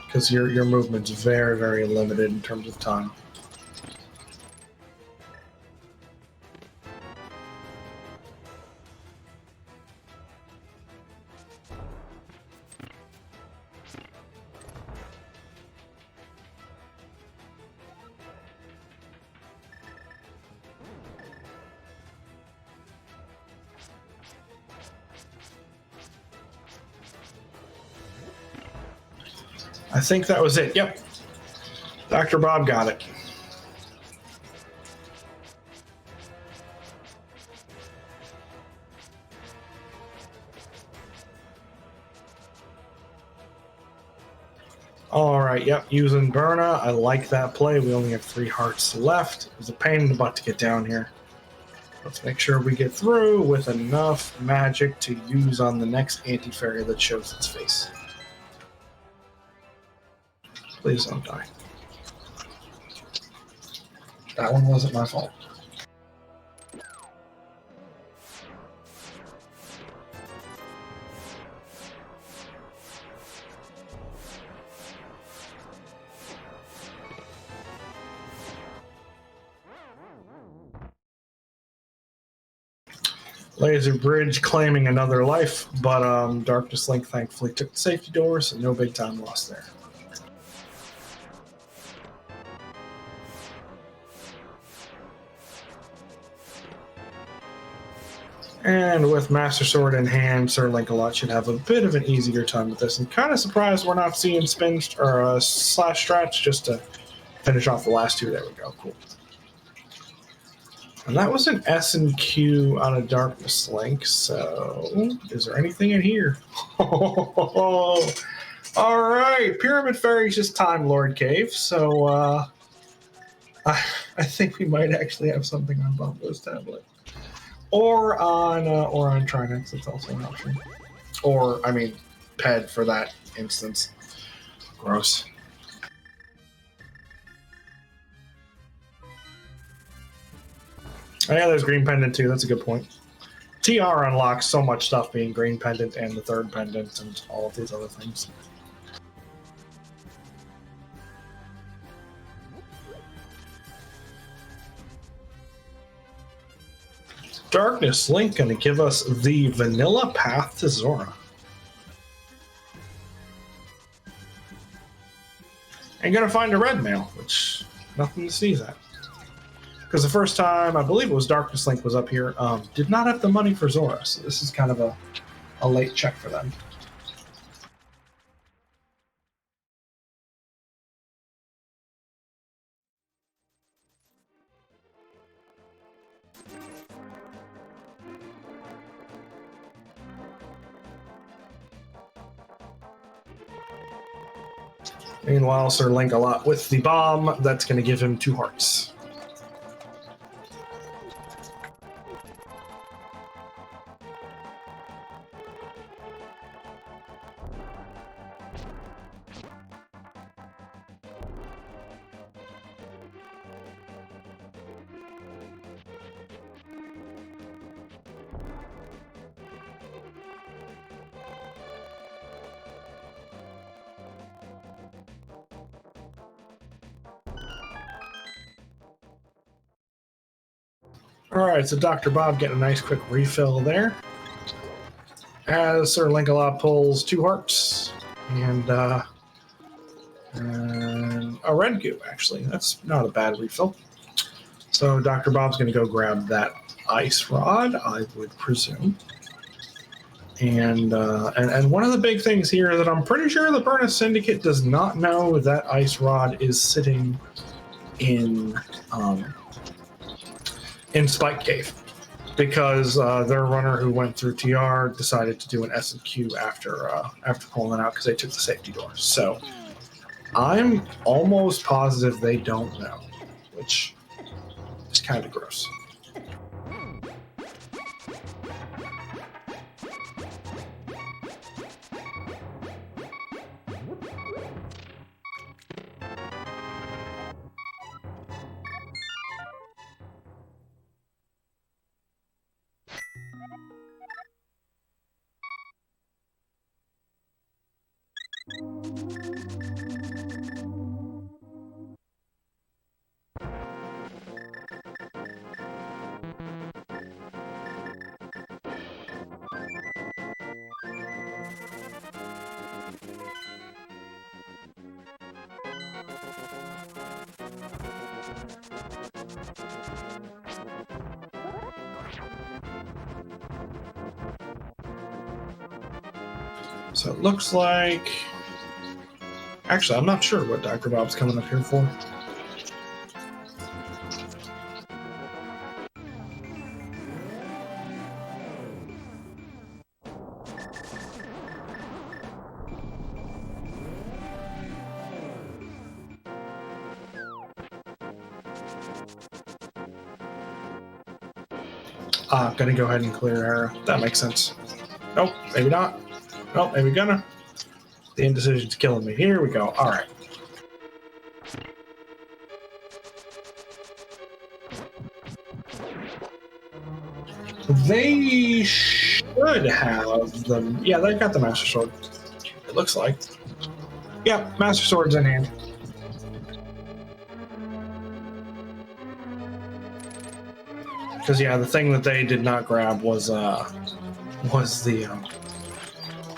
because your movement's very, very limited in terms of time. I think that was it. Yep. Dr. Bob got it. All right, yep, using Berna. I like that play. We only have 3 hearts left. It was a pain in the butt to get down here. Let's make sure we get through with enough magic to use on the next anti-fairy that shows its face. Please don't die. That one wasn't my fault. Laser Bridge claiming another life, but Darknesslink thankfully took the safety doors, so no big time lost there. And with Master Sword in hand, SirLinkalot should have a bit of an easier time with this. I'm kind of surprised we're not seeing spin or slash strats just to finish off the last 2. There we go. Cool. And that was an S and Q on a Darknesslink, so is there anything in here? All right, Pyramid Fairy's just Time Lord Cave, so I think we might actually have something on Bumble's tablet. Or on Trinex, it's also an option. Or, I mean, PED for that instance. Gross. Oh, yeah, there's Green Pendant too. That's a good point. TR unlocks so much stuff being Green Pendant and the third pendant and all of these other things. Darknesslink going to give us the vanilla path to Zora. And going to find a red mail, which nothing to sneeze at. Because the first time, I believe it was Darknesslink was up here, did not have the money for Zora, so this is kind of a late check for them. Meanwhile, SirLinkalot with the bomb, that's going to give him 2 hearts. Alright, so Dr. Bob getting a nice quick refill there. As SirLinkalot pulls 2 hearts and a red goo, actually. That's not a bad refill. So Dr. Bob's going to go grab that ice rod, I would presume. And one of the big things here that I'm pretty sure the Burnus Syndicate does not know that ice rod is sitting in Spike Cave, because their runner who went through TR decided to do an S and Q after pulling it out because they took the safety doors. So I'm almost positive they don't know, which is kind of gross. So it looks like... Actually, I'm not sure what Dr. Bob's coming up here for. Gonna go ahead and clear error. That makes sense. Nope, maybe not. Nope, maybe gonna. The indecision's killing me. Here we go. All right. They should have them. Yeah, they've got the Master Sword. It looks like. Yeah, Master Sword's in hand. Because yeah, the thing that they did not grab was the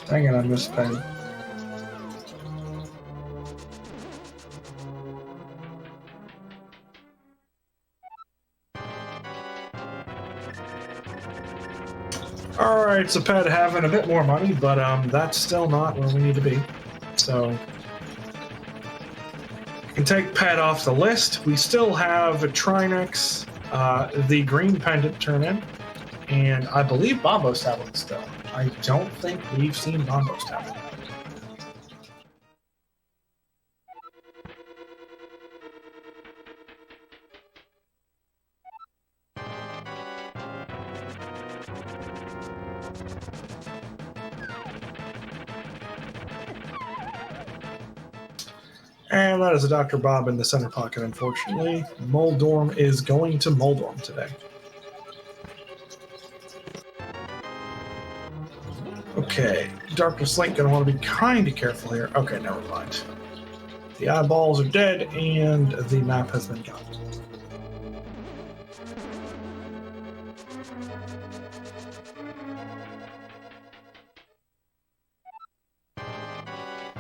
dang it, I missed pen. Alright, so Ped having a bit more money, but that's still not where we need to be. So we can take Ped off the list. We still have a Trinex The green pendant turn in, and I believe Bombo's tablet still. I don't think we've seen Bombo's tablet. And that is a Dr. Bob in the center pocket, unfortunately. Moldorm is going to Moldorm today. Okay, Darknesslink gonna want to be kind of careful here. Okay, never mind. The eyeballs are dead, and the map has been got.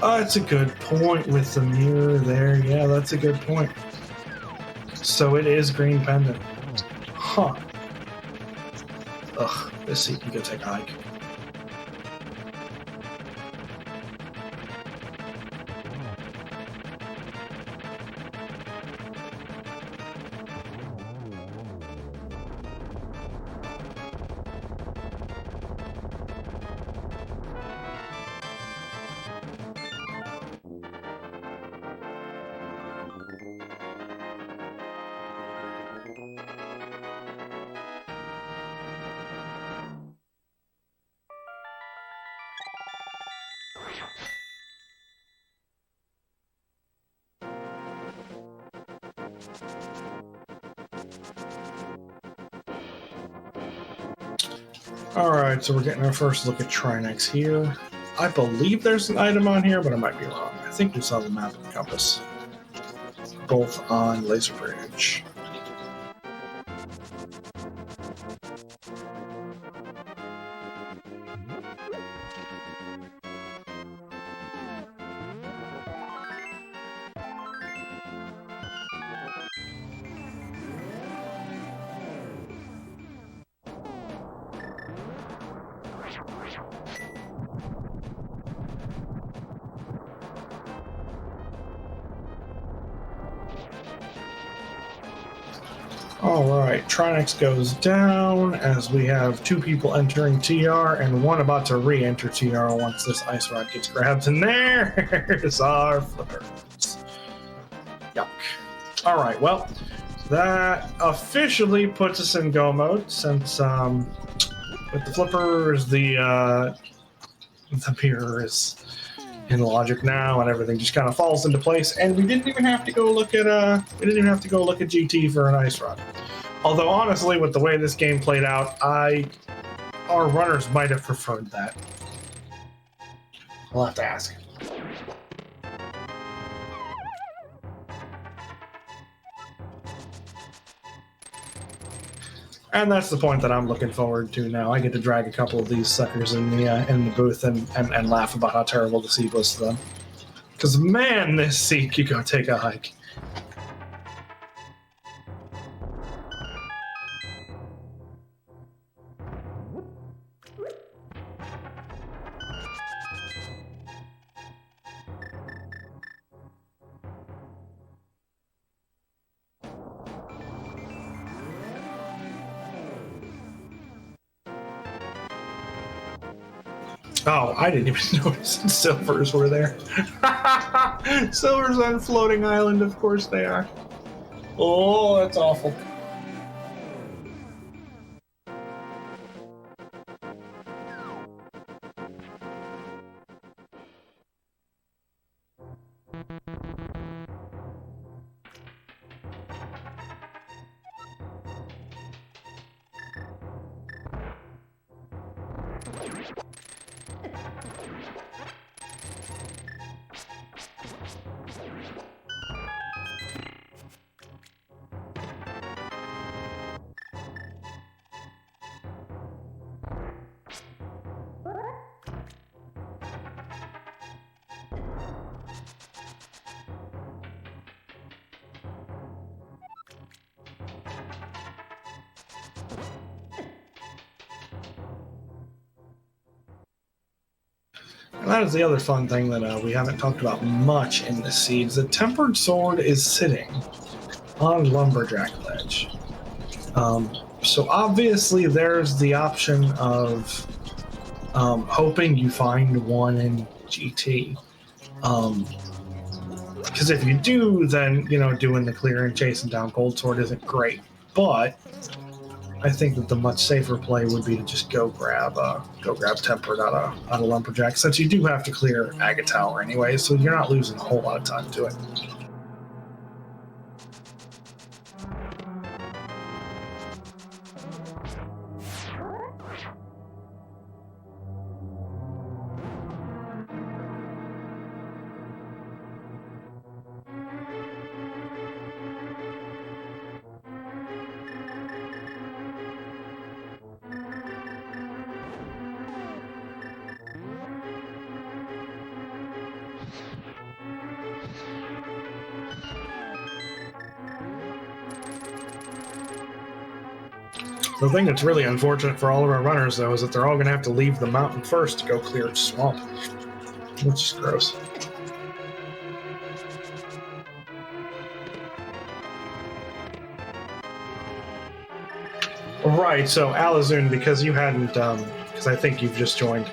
That's a good point with the mirror there. Yeah, that's a good point. So it is green pendant. Huh. Ugh, this seat can go take a hike. Alright, so we're getting our first look at Trinex here. I believe there's an item on here, but I might be wrong. I think we saw the map and compass. Both on Laser Bridge. Alright, Trinex goes down as we have two people entering TR and one about to re-enter TR once this ice rod gets grabbed. And there's our flippers. Yuck. Alright, well, that officially puts us in go mode since with the flippers, the mirror is in logic now, and everything just kind of falls into place. And we didn't even have to go look at GT for an ice rod. Although honestly, with the way this game played out, our runners might have preferred that. I'll have to ask. And that's the point that I'm looking forward to now. I get to drag a couple of these suckers in the booth and laugh about how terrible the seat was to them. Because, man, this seat could go take a hike. Oh, I didn't even notice silvers were there. Silvers on floating island, of course they are. Oh, that's awful. And that is the other fun thing that we haven't talked about much in this seed. The Tempered Sword is sitting on Lumberjack Ledge. So obviously there's the option of hoping you find one in GT. Because if you do, then, doing the clear and chasing down Gold Sword isn't great. But I think that the much safer play would be to just go grab Tempered out of Lumberjack, since you do have to clear Agate Tower anyway, so you're not losing a whole lot of time to it. The thing that's really unfortunate for all of our runners, though, is that they're all going to have to leave the mountain first to go clear its swamp, which is gross. Right, so Alazun, because you hadn't, because I think you've just joined,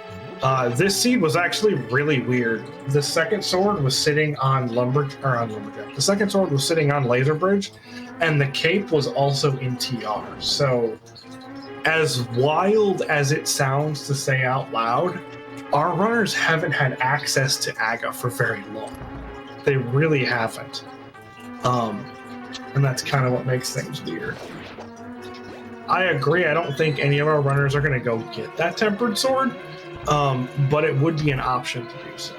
this seed was actually really weird. The second sword was sitting on Lumberjack. The second sword was sitting on Laser Bridge, and the cape was also in TR. So, as wild as it sounds to say out loud, our runners haven't had access to Aga for very long. They really haven't. And that's kind of what makes things weird. I agree, I don't think any of our runners are going to go get that Tempered Sword, but it would be an option to do so.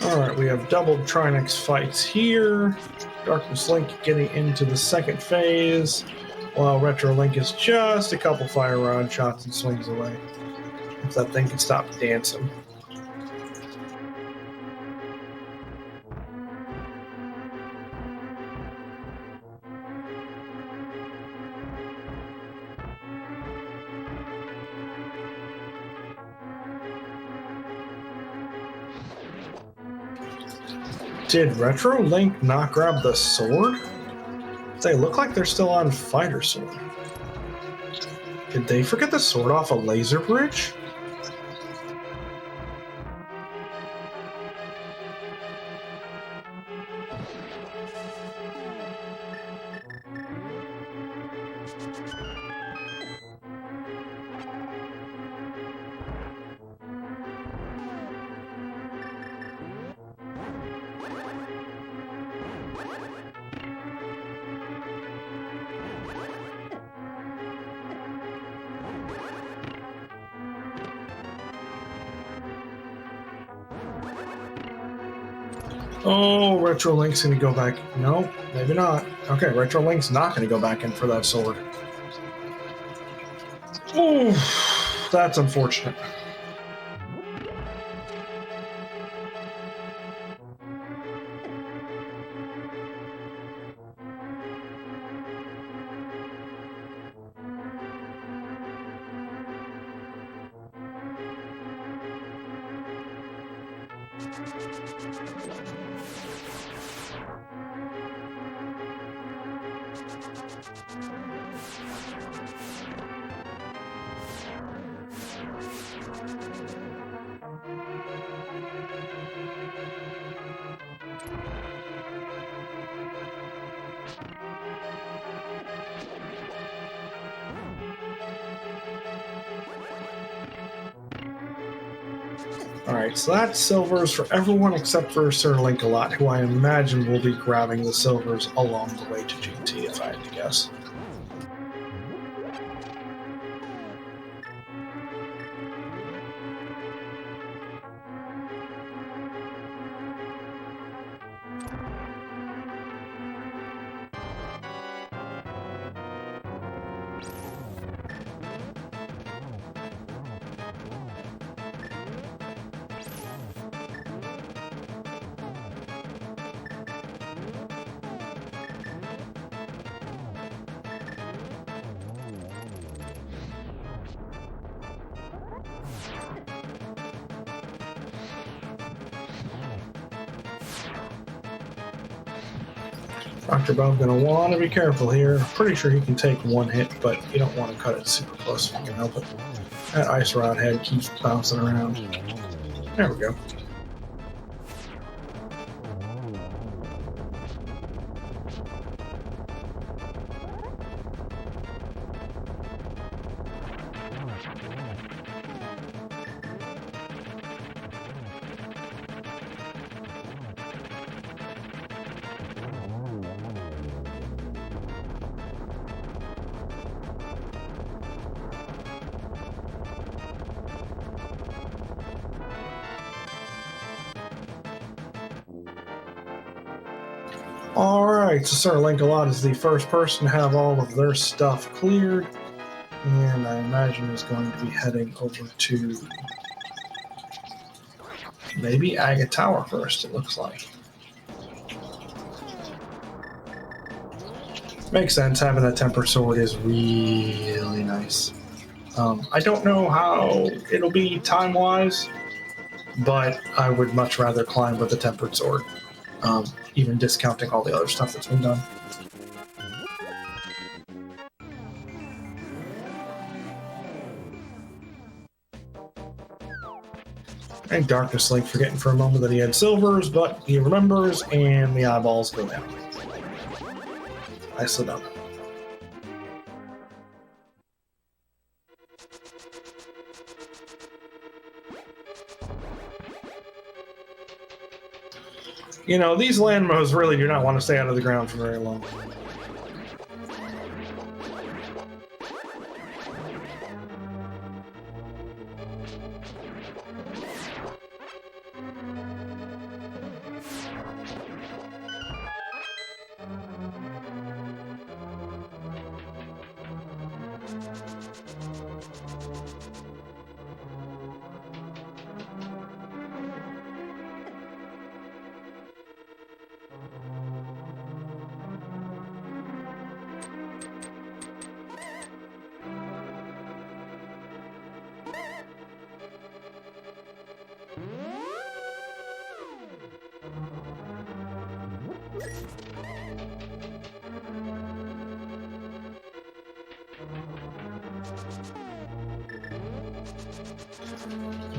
Alright, we have double Trinix fights here. Darknesslink getting into the second phase, while RetroLink is just a couple fire rod shots and swings away. If that thing can stop dancing. Did RetroLink not grab the sword? They look like they're still on Fighter Sword. Did they forget the sword off a Laser Bridge? Oh, RetroLink's going to go back. No, maybe not. Okay, RetroLink's not going to go back in for that sword. Ooh, that's unfortunate. Alright, so that's silvers for everyone except for SirLinkalot, who I imagine will be grabbing the silvers along the way to GT, if I had to guess. Dr. Bob gonna want to be careful here. Pretty sure he can take one hit, but you don't want to cut it super close if you can help it. That ice rod head keeps bouncing around. There we go. Alright, so SirLinkalot is the first person to have all of their stuff cleared, and I imagine is going to be heading over to maybe Agate Tower first, it looks like. Makes sense, having that tempered sword is really nice. I don't know how it'll be time-wise, but I would much rather climb with a tempered sword. Even discounting all the other stuff that's been done. And Darknesslink forgetting for a moment that he had silvers, but he remembers, and the eyeballs go down. Nicely done. You know, these land mows really do not want to stay out of the ground for very long.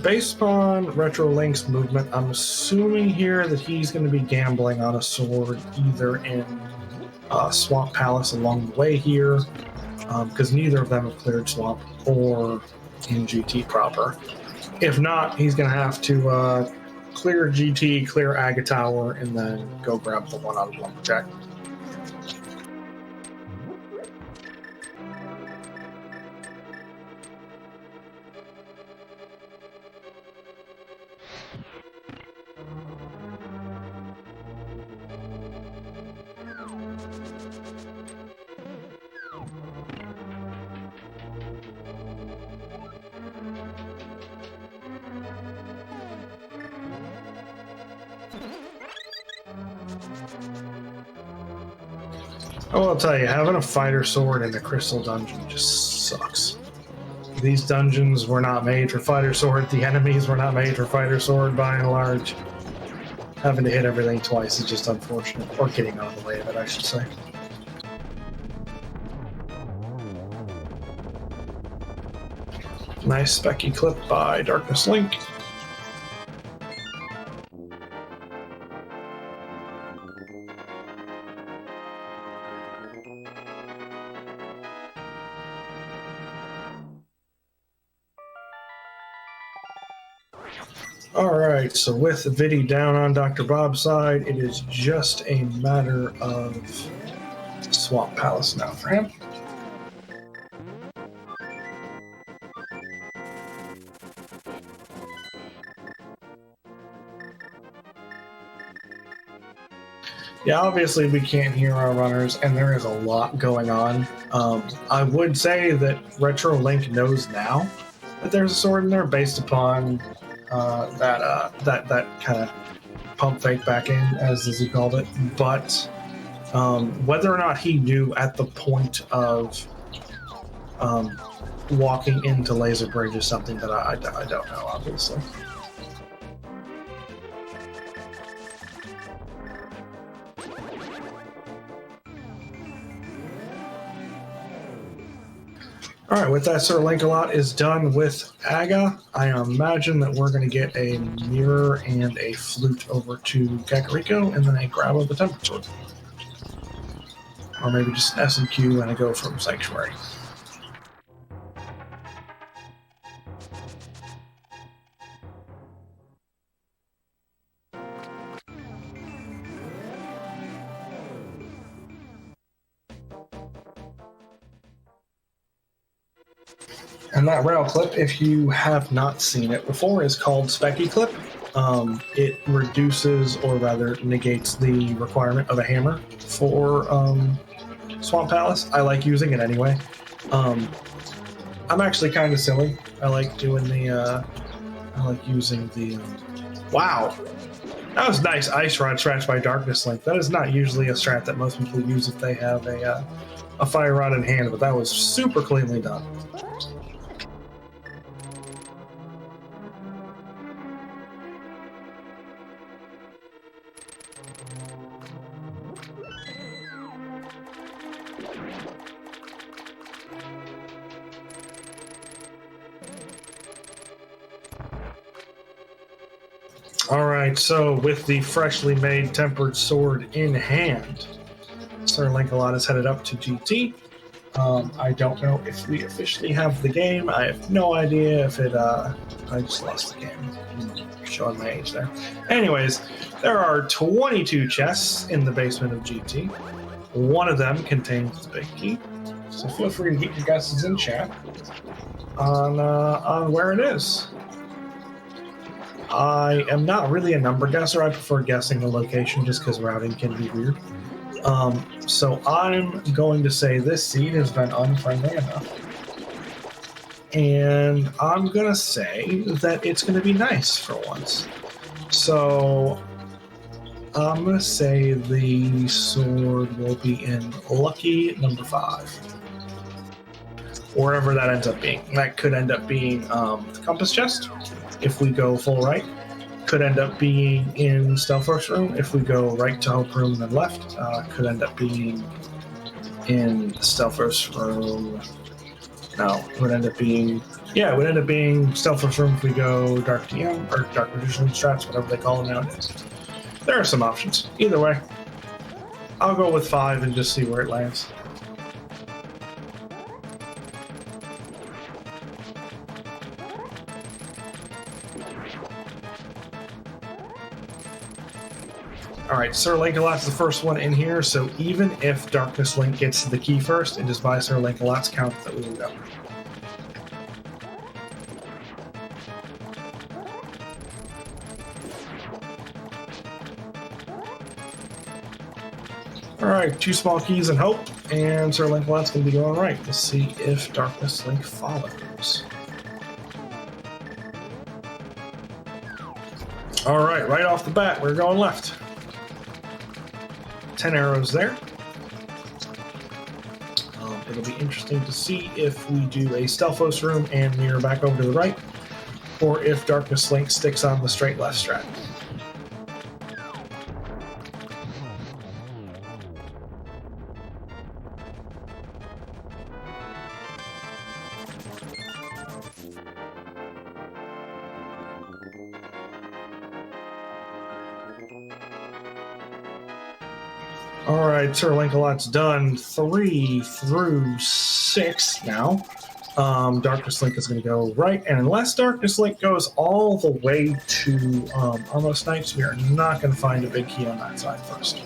Based upon Retro Link's movement, I'm assuming here that he's going to be gambling on a sword either in Swamp Palace along the way here, because neither of them have cleared Swamp, or in GT proper. If not, he's going to have to clear GT, clear Agate Tower, and then go grab the one out of Lumberjack. I will tell you, having a fighter sword in the Crystal Dungeon just sucks. These dungeons were not made for fighter sword. The enemies were not made for fighter sword, by and large. Having to hit everything twice is just unfortunate. Or getting out of the way of it, I should say. Nice specky clip by Darknesslink. Alright, so with Viddy down on Dr. Bob's side, it is just a matter of Swamp Palace now for him. Yeah, obviously we can't hear our runners, and there is a lot going on. I would say that Retro Link knows now that there's a sword in there based upon that kind of pump fake back in, as he called it. But whether or not he knew at the point of walking into Laser Bridge is something that I don't know, obviously. All right, with that, SirLinkalot is done with Aga. I imagine that we're going to get a mirror and a flute over to Kakariko, and then a grab of the Tempered Sword. Or maybe just an S&Q and a go from Sanctuary. And that rail clip, if you have not seen it before, is called Specky Clip. It reduces, or rather negates, the requirement of a hammer for Swamp Palace. I like using it anyway. I'm actually kind of silly. I like doing the, I like using the, wow! That was nice Ice Rod strat by Darknesslink. That is not usually a strat that most people use if they have a Fire Rod in hand, but that was super cleanly done. Alright, so with the freshly made Tempered Sword in hand, SirLinkalot is headed up to GT. I don't know if we officially have the game. I have no idea if it, I just lost the game. Showing my age there. Anyways, there are 22 chests in the basement of GT. One of them contains the big key. So feel free to get your guesses in chat on where it is. I am not really a number guesser. I prefer guessing the location just because routing can be weird. So I'm going to say this seed has been unfriendly enough. And I'm going to say that it's going to be nice for once. So I'm going to say the sword will be in lucky number 5. Wherever that ends up being. That could end up being the compass chest. If we go full right, could end up being in Stealthforce room. If we go right to Hope room and then left, could end up being in Stealthforce room. No, would end up being, yeah, it would end up being Stealthforce room if we go Dark DM or Dark Magician strats, whatever they call them nowadays. There are some options. Either way, I'll go with 5 and just see where it lands. Alright, SirLinkalot's the first one in here, so even if Darknesslink gets the key first, it is by SirLinkalot's count that we will go. Alright, 2 small keys and hope, and SirLinkalot's going to be going right. Let's see if Darknesslink follows. Alright, right off the bat, we're going left. 10 arrows there. It'll be interesting to see if we do a Stealthforce room and mirror back over to the right, or if Darknesslink sticks on the straight left strat. Alright, SirLinkalot's done 3 through 6 now. Darknesslink is going to go right, and unless Darknesslink goes all the way to Almost Knights, we are not going to find a big key on that side first.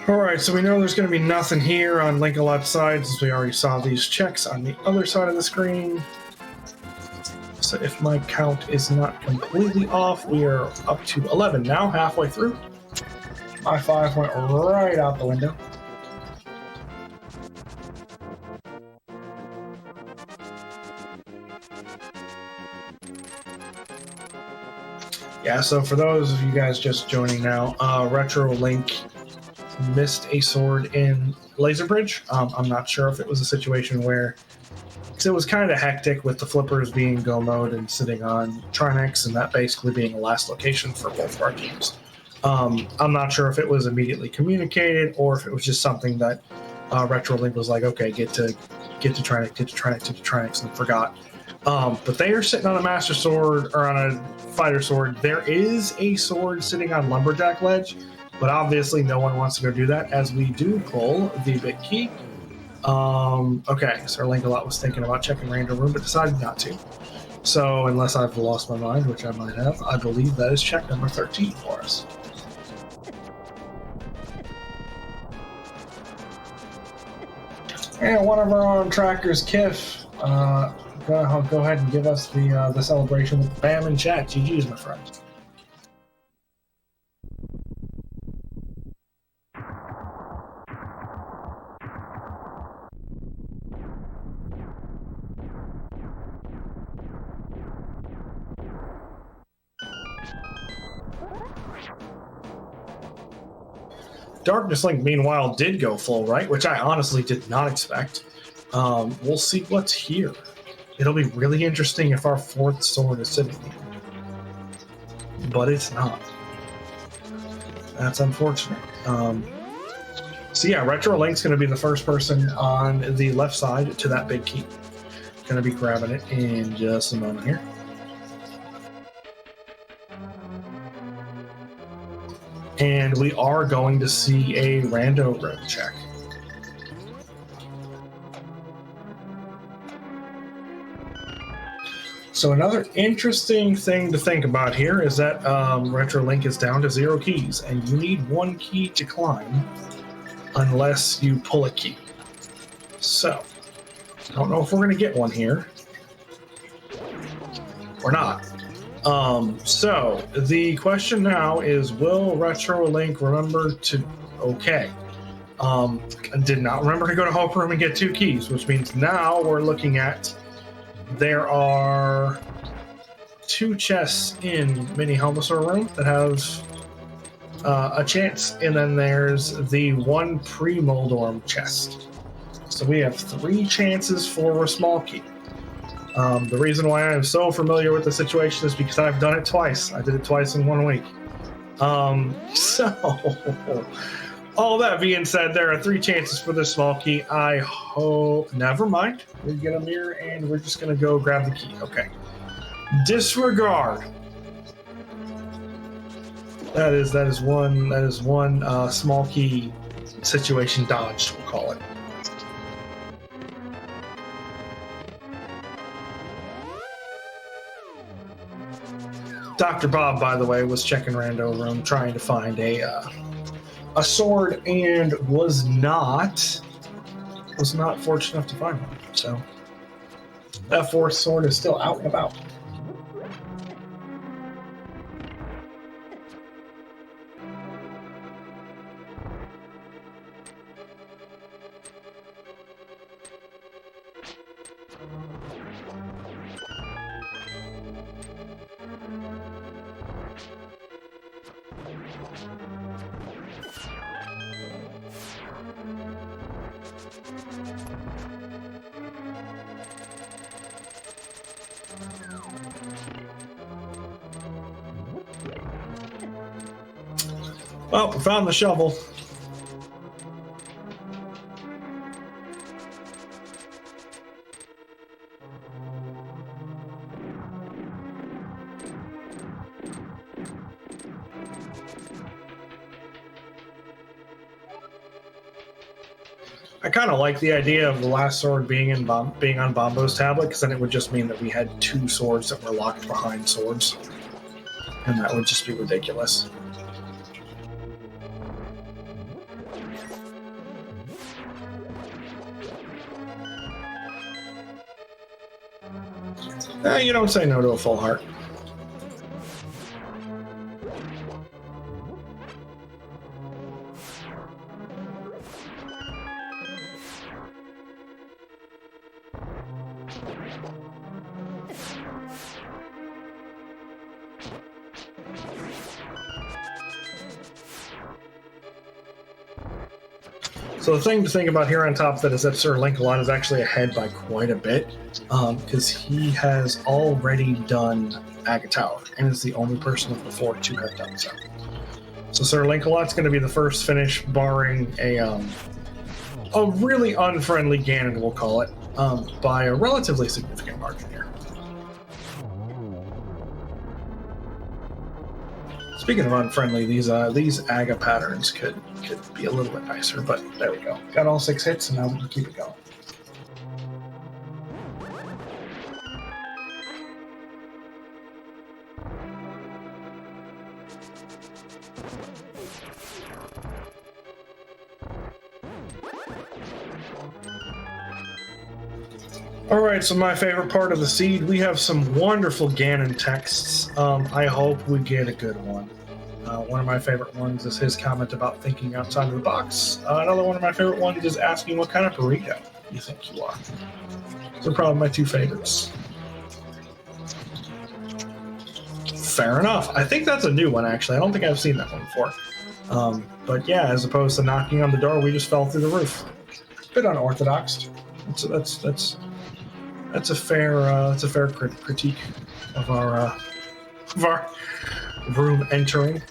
Alright, so we know there's going to be nothing here on Linkalot's side, since we already saw these checks on the other side of the screen. So if my count is not completely off, we are up to 11 now, halfway through. My 5 went right out the window. Yeah, so for those of you guys just joining now, Retro Link missed a sword in Laser Bridge. I'm not sure if it was a situation where, because it was kind of hectic with the flippers being go mode and sitting on Trinex, and that basically being a last location for both of our teams. I'm not sure if it was immediately communicated or if it was just something that Retro Link was like, okay, get to Trinex, and forgot. But they are sitting on a Master Sword or on a Fighter Sword. There is a sword sitting on Lumberjack Ledge, but obviously no one wants to go do that as we do pull the big key. Okay, SirLinkalot was thinking about checking Random Room, but decided not to. So unless I've lost my mind, which I might have, I believe that is check number 13 for us. And one of our own trackers, Kiff, go ahead and give us the celebration with the BAM in chat. GG's, my friend. Darknesslink, meanwhile, did go full right, which I honestly did not expect. We'll see what's here. It'll be really interesting if our fourth sword is sitting here. But it's not. That's unfortunate. So yeah, Retro Link's going to be the first person on the left side to that big key. Going to be grabbing it in just a moment here. And we are going to see a rando room check. So another interesting thing to think about here is that Retro Link is down to 0 keys, and you need 1 key to climb unless you pull a key. So, I don't know if we're going to get one here or not. So the question now is, will Retro Link remember to, okay. I did not remember to go to Hope Room and get 2 keys, which means now we're looking at, there are 2 chests in Mini Helmasaur Room that have a chance, and then there's the 1 pre-Moldorm chest. So we have 3 chances for a small key. The reason why I'm so familiar with the situation is because I've done it twice. I did it twice in 1 week. So, all that being said, there are 3 chances for this small key. I hope... Never mind. We get a mirror, and we're just going to go grab the key. Okay. Disregard. That is one small key situation dodged, we'll call it. Dr. Bob, by the way, was checking Rando Room trying to find a sword and was not fortunate enough to find one. So that 4th sword is still out and about. Well, we found the shovel. I kind of like the idea of the last sword being on Bombo's tablet, because then it would just mean that we had 2 swords that were locked behind swords, and that would just be ridiculous. You don't say no to a full heart. So the thing to think about here on top of that is that SirLinkalot is actually ahead by quite a bit because he has already done Aga Tower and is the only person of the four to have done so. So SirLinkalot's going to be the first finish, barring a really unfriendly Ganon, we'll call it, by a relatively significant margin here. Speaking of unfriendly, these Aga patterns could be a little bit nicer, but there we go. Got all 6 hits, and now we can keep it going. Alright, so my favorite part of the seed, we have some wonderful Ganon texts. I hope we get a good one. One of my favorite ones is his comment about thinking outside of the box. Another one of my favorite ones is asking what kind of burrito you think you are. They're probably my 2 favorites. Fair enough. I think that's a new one, actually. I don't think I've seen that one before. But yeah, as opposed to knocking on the door, we just fell through the roof. Bit unorthodox. That's a fair critique of our room entering.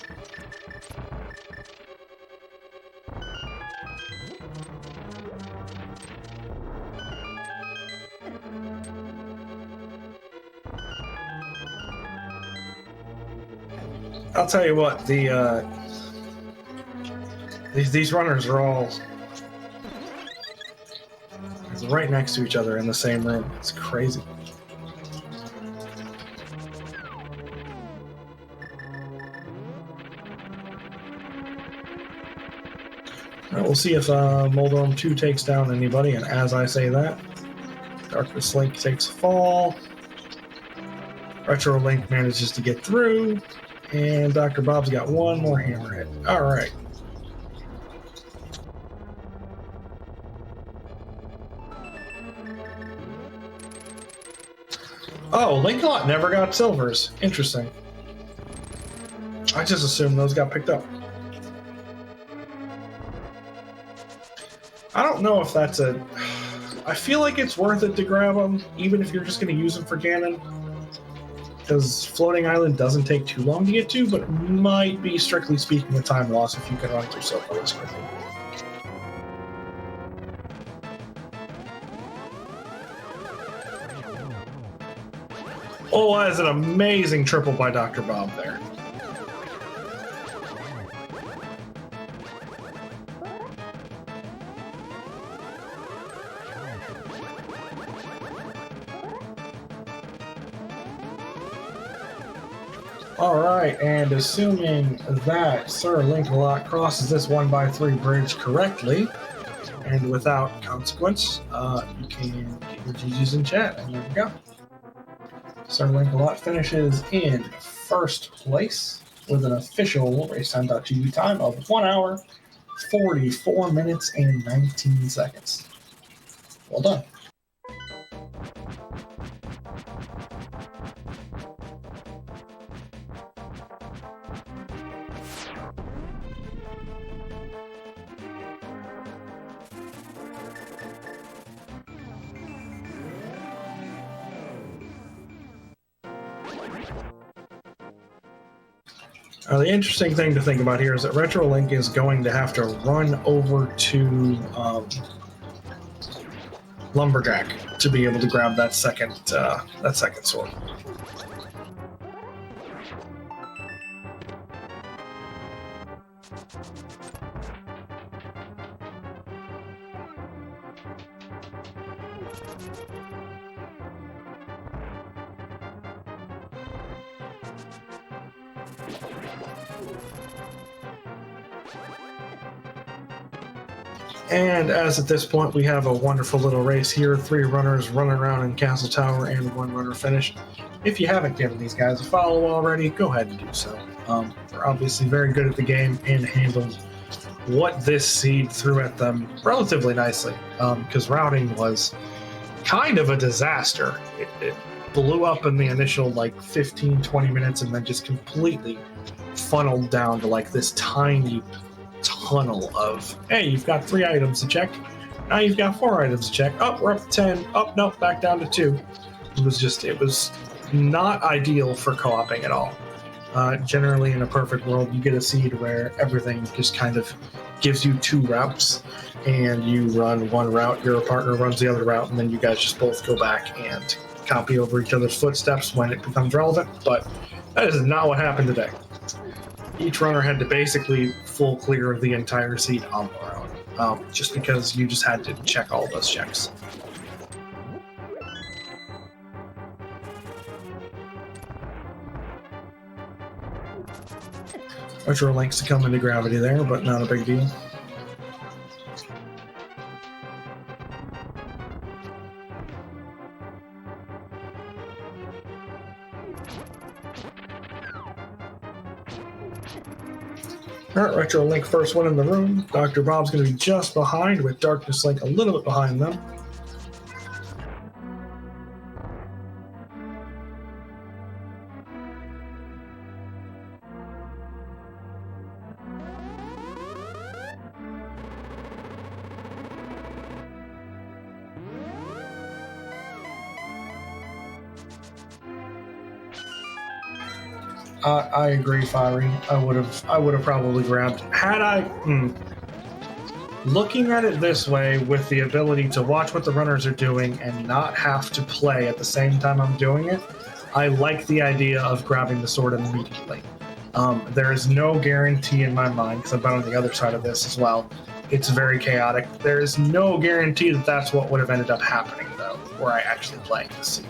I'll tell you what, these runners are all right next to each other in the same room. It's crazy. All right, we'll see if Moldorm 2 takes down anybody, and as I say that, Darknesslink takes a fall. Retro Link manages to get through, and Dr. Bob's got one more hammer hit. All right. Oh, Linkalot never got silvers. Interesting. I just assumed those got picked up. I don't know if that's a... I feel like it's worth it to grab them, even if you're just going to use them for Ganon. Because Floating Island doesn't take too long to get to, but might be, strictly speaking, a time loss if you can run through Silver List quickly. Oh, that is an amazing triple by Dr. Bob there. All right, and assuming that SirLinkalot crosses this 1x3 bridge correctly and without consequence, you can get your GGs in chat, and there we go. SirLinkalot finishes in first place with an official racetime.gg time of 1 hour, 44 minutes, and 19 seconds. Well done. The interesting thing to think about here is that Retro Link is going to have to run over to Lumberjack to be able to grab that second sword. And as at this point we have a wonderful little race here, 3 runners running around in Castle Tower and 1 runner finished. If you haven't given these guys a follow already, go ahead and do so. They're obviously very good at the game and handled what this seed threw at them relatively nicely, because routing was kind of a disaster. It blew up in the initial like 15-20 minutes and then just completely funneled down to like this tiny tunnel of, hey, you've got 3 items to check. Now you've got 4 items to check. Oh, we're up to 10. Oh, no, back down to 2. It was not ideal for co-oping at all. Generally, in a perfect world, you get a seed where everything just kind of gives you 2 routes, and you run one route, your partner runs the other route, and then you guys just both go back and copy over each other's footsteps when it becomes relevant. But that is not what happened today. Each runner had to basically full clear the entire seed on their own, just because you just had to check all those checks. Retro links to come into gravity there, but not a big deal. Alright, Retro Link first one in the room. Dr. Bob's going to be just behind, with Darknesslink a little bit behind them. I agree, Fiery. I would have probably grabbed. Had I looking at it this way, with the ability to watch what the runners are doing and not have to play at the same time I'm doing it, I like the idea of grabbing the sword immediately. There is no guarantee in my mind, because I've been on the other side of this as well. It's very chaotic. There is no guarantee that that's what would have ended up happening, though, were I actually playing the scene.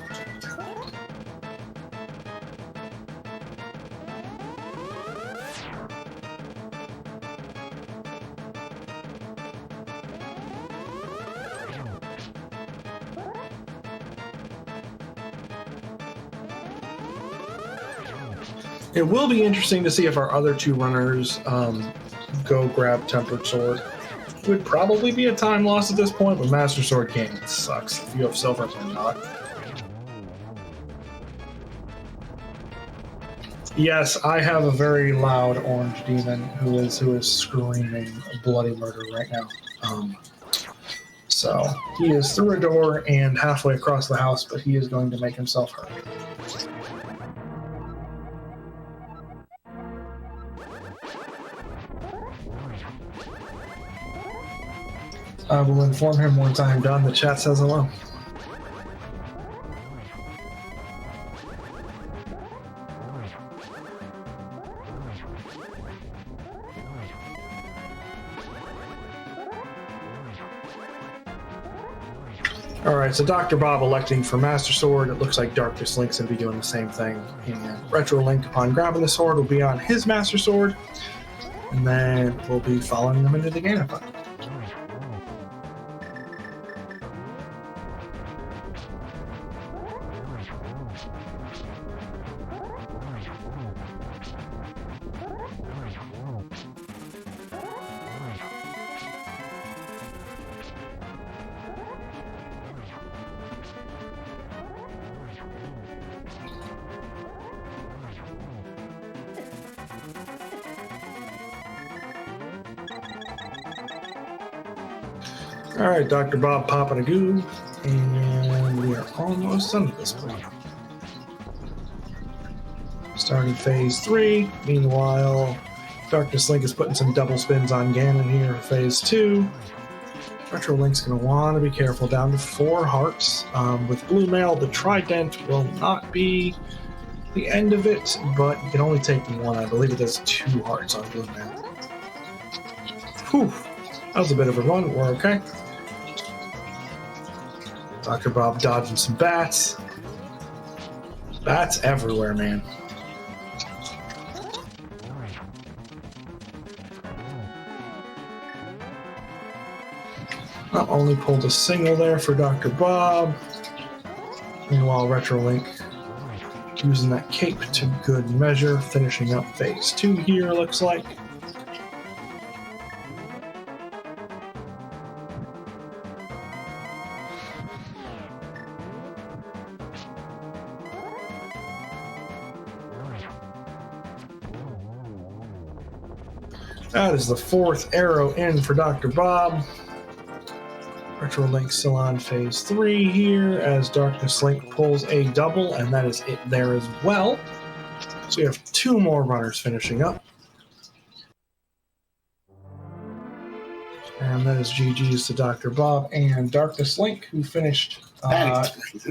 It will be interesting to see if our other 2 runners go grab Tempered Sword. It would probably be a time loss at this point, but Master Sword game sucks if you have silver or not. Yes, I have a very loud orange demon who is screaming bloody murder right now. So he is through a door and halfway across the house, but he is going to make himself heard. I will inform him once I am done. The chat says hello. Alright, so Dr. Bob electing for Master Sword. It looks like Darknesslink's going to be doing the same thing. And Retro Link, upon grabbing the sword, will be on his Master Sword. And then we'll be following them into the game. Alright, Dr. Bob popping a goo, and we are almost done at this point. Starting phase 3. Meanwhile, Darknesslink is putting some double spins on Ganon here for phase 2. Retro Link's going to want to be careful, down to 4 hearts. With Blue Mail, the Trident will not be the end of it, but you can only take 1. I believe it does 2 hearts on Blue Mail. Whew, that was a bit of a run. We're okay. Dr. Bob dodging some bats. Bats everywhere, man. Not only pulled a single there for Dr. Bob. Meanwhile, Retro Link using that cape to good measure, finishing up phase 2 here, looks like. That is the fourth arrow in for Dr. Bob. Retro Link still on phase 3 here as Darkness Link pulls a double, and that is it there as well. So we have 2 more runners finishing up. And that is GG's to Dr. Bob and Darkness Link, who finished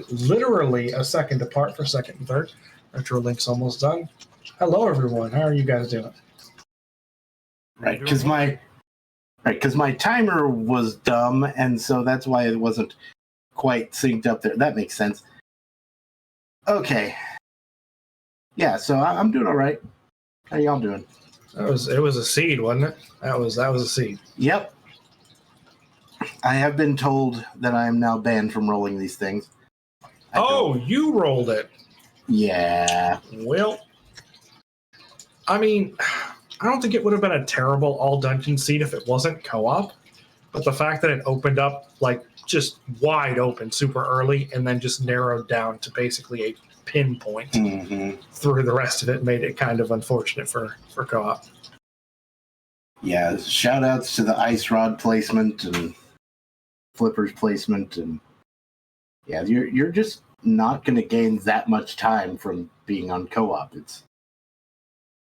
literally a second apart for second and third. Retro Link's almost done. Hello, everyone. How are you guys doing? Right, because my timer was dumb, and so that's why it wasn't quite synced up there. That makes sense. Okay. Yeah, so I'm doing all right. How y'all doing? It was a seed, wasn't it? That was a seed. Yep. I have been told that I am now banned from rolling these things. You rolled it. Yeah. Well, I mean, I don't think it would have been a terrible all-dungeon seed if it wasn't co-op, but the fact that it opened up, like, just wide open super early and then just narrowed down to basically a pinpoint through the rest of it made it kind of unfortunate for co-op. Yeah, shout-outs to the ice rod placement and flippers placement, and yeah, you're just not going to gain that much time from being on co-op. It's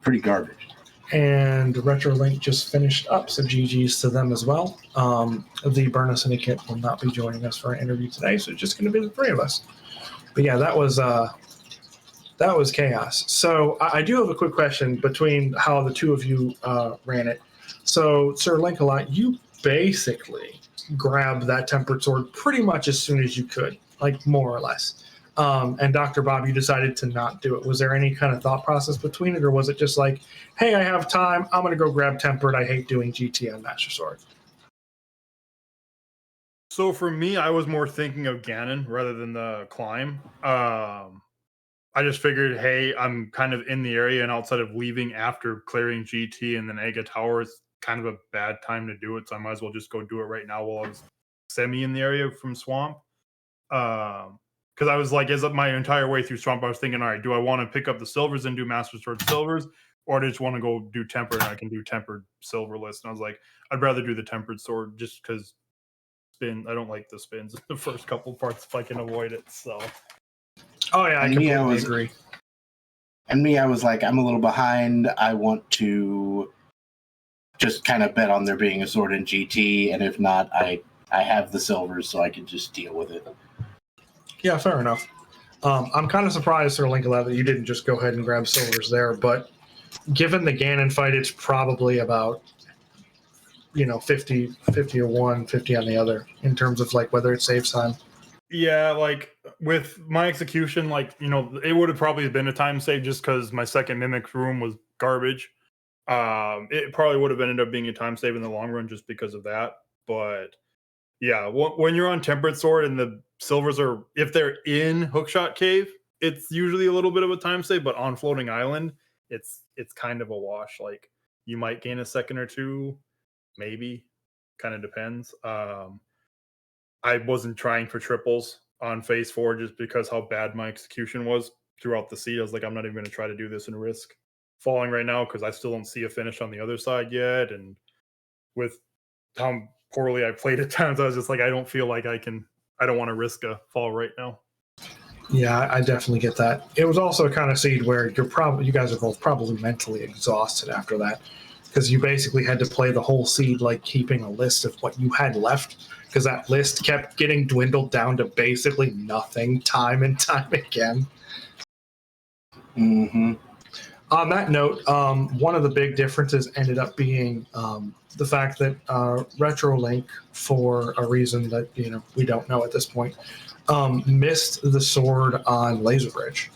pretty garbage. And RetroLink just finished up, so GG's to them as well. The Burna Syndicate will not be joining us for an interview today, so it's just going to be the 3 of us. But yeah, that was chaos. So I do have a quick question between how the 2 of you ran it. So SirLinkalot, you basically grabbed that Tempered Sword pretty much as soon as you could, like more or less. And Dr. Bob, you decided to not do it. Was there any kind of thought process between it, or was it just like, hey, I have time, I'm going to go grab Tempered, I hate doing GT on Master Sword? So for me, I was more thinking of Ganon rather than the climb. I just figured, hey, I'm kind of in the area, and outside of leaving after clearing GT and then Aga Tower is kind of a bad time to do it, so I might as well just go do it right now while I was semi in the area from Swamp. Because I was like, as my entire way through Swamp, I was thinking, all right, do I want to pick up the silvers and do Master Sword silvers, or do I just want to go do Tempered and I can do Tempered silverless? And I was like, I'd rather do the Tempered Sword just because spin. I don't like the spins in the first couple parts if I can avoid it. So, oh yeah, I completely agree. And me, I was like, I'm a little behind. I want to just kind of bet on there being a sword in GT, and if not, I have the silvers, so I can just deal with it. Yeah, fair enough. I'm kind of surprised, SirLinkalot, that you didn't just go ahead and grab silvers there, but given the Ganon fight, it's probably about 50 to 1, 50 on the other in terms of like whether it saves time. Yeah, like with my execution, like, it would have probably been a time save just because my second Mimic room was garbage. It probably would have ended up being a time save in the long run just because of that. But yeah, when you're on Tempered Sword and the silvers are, if they're in Hookshot Cave, it's usually a little bit of a time save, but on Floating Island, it's kind of a wash. Like, you might gain a second or 2, maybe. Kind of depends. I wasn't trying for triples on phase 4 just because how bad my execution was throughout the seed. I was like, I'm not even going to try to do this and risk falling right now because I still don't see a finish on the other side yet. And with how poorly I played at times, I was just like, I don't feel like I don't want to risk a fall right now. Yeah, I definitely get that. It was also a kind of seed where you guys are both probably mentally exhausted after that, because you basically had to play the whole seed like keeping a list of what you had left, because that list kept getting dwindled down to basically nothing time and time again. Mm-hmm. On that note, one of the big differences ended up being the fact that RetroLink, for a reason that we don't know at this point, missed the sword on Laser Bridge.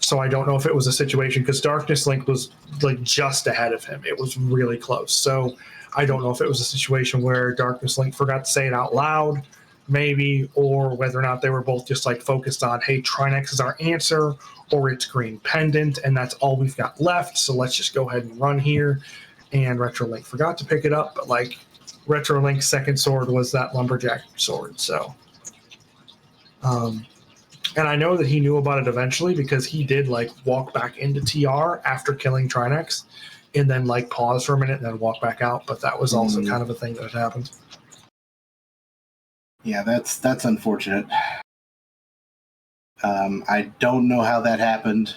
So I don't know if it was a situation, because Darknesslink was like just ahead of him. It was really close. So I don't know if it was a situation where Darknesslink forgot to say it out loud, maybe, or whether or not they were both just like focused on, hey, Trinex is our answer, or it's Green Pendant, and that's all we've got left. So let's just go ahead and run here. And RetroLink forgot to pick it up, but like RetroLink's second sword was that Lumberjack sword. So, And I know that he knew about it eventually because he did like walk back into TR after killing Trinex and then like pause for a minute and then walk back out. But that was also kind of a thing that had happened. Yeah, that's unfortunate. I don't know how that happened.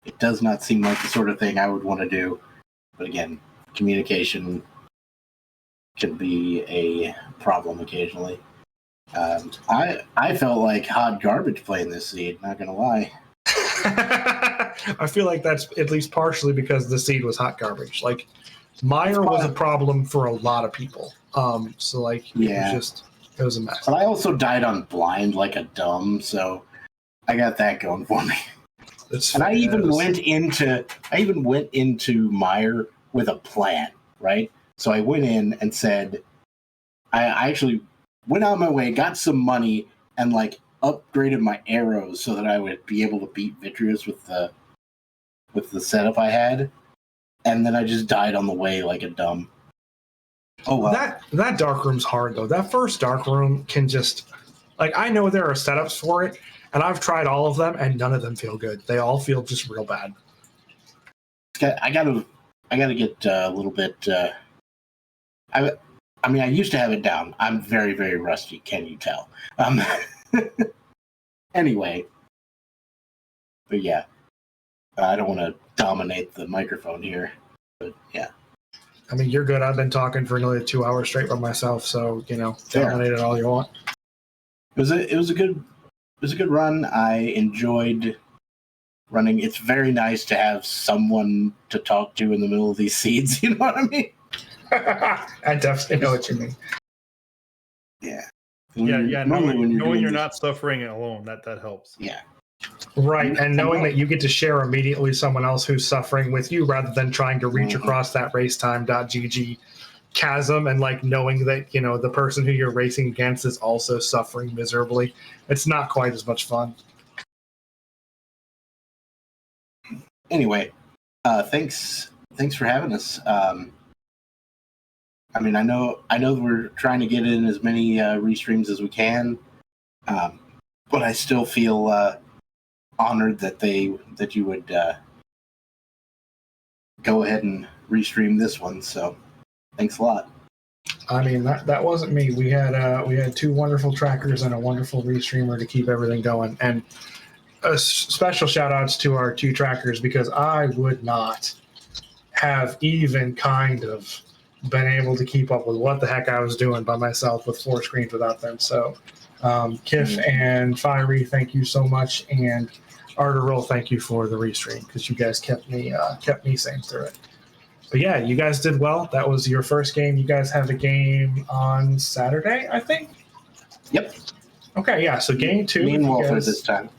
It does not seem like the sort of thing I would want to do. But again, communication can be a problem occasionally. I felt like hot garbage playing this seed, not gonna lie. I feel like that's at least partially because the seed was hot garbage. Like Meyer was a problem for a lot of people. So like it was a mess. But I also died on blind like a dumb, so I got that going for me. I even went into Meyer with a plan, right? So I went in and said, I actually went out of my way, got some money, and like upgraded my arrows so that I would be able to beat Vitreous with the setup I had, and then I just died on the way like a dumb. Oh well. That dark room's hard though. That first dark room can just like I know there are setups for it, and I've tried all of them, and none of them feel good. They all feel just real bad. I gotta get a little bit. I mean, I used to have it down. I'm very, very rusty. Can you tell? Anyway, but yeah, I don't want to dominate the microphone here, but yeah. I mean, you're good. I've been talking for nearly 2 hours straight by myself, so dominate it all you want. It was a good run. I enjoyed running. It's very nice to have someone to talk to in the middle of these seeds. You know what I mean? I definitely know what you mean. Yeah. Knowing you're not suffering alone, that helps. Yeah. Right, and knowing that you get to share immediately someone else who's suffering with you rather than trying to reach across that racetime.gg chasm and like knowing that, the person who you're racing against is also suffering miserably. It's not quite as much fun. Anyway, thanks for having us. I mean, I know that we're trying to get in as many restreams as we can, but I still feel honored that you would go ahead and restream this one. So, thanks a lot. I mean, that wasn't me. We had two wonderful trackers and a wonderful restreamer to keep everything going, and special shout outs to our two trackers because I would not have even kind of been able to keep up with what the heck I was doing by myself with 4 screens without them. So Kiff and Fiery, thank you so much, and Arteril, thank you for the restream because you guys kept me sane through it. But yeah, you guys did well. That was your first game. You guys have a game on Saturday, I think. Yep. Okay, yeah. So game 2. Meanwhile, for this time.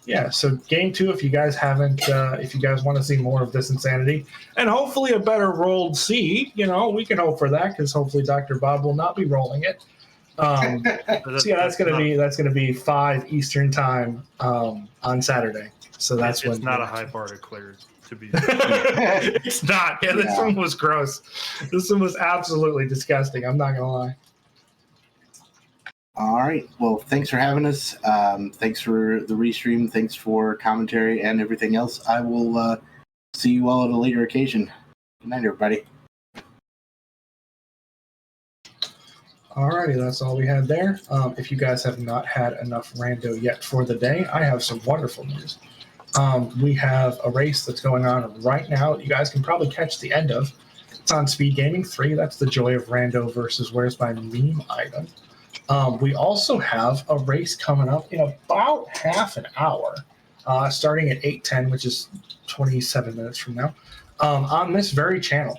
Yeah, so game 2, if you guys haven't, if you guys want to see more of this insanity, and hopefully a better rolled seed, we can hope for that because hopefully Dr. Bob will not be rolling it. So yeah, that's gonna be 5 Eastern time on Saturday. So that's it's not a high bar to clear to be. It's not. Yeah, this one was gross. This one was absolutely disgusting. I'm not gonna lie. All right. Well, thanks for having us. Thanks for the restream. Thanks for commentary and everything else. I will see you all at a later occasion. Good night, everybody. Alrighty, that's all we had there. If you guys have not had enough rando yet for the day, I have some wonderful news. We have a race that's going on right now that you guys can probably catch the end of. It's on Speed Gaming 3. That's the Joy of Rando versus Where's My Meme item. We also have a race coming up in about half an hour, starting at 8:10, which is 27 minutes from now, on this very channel.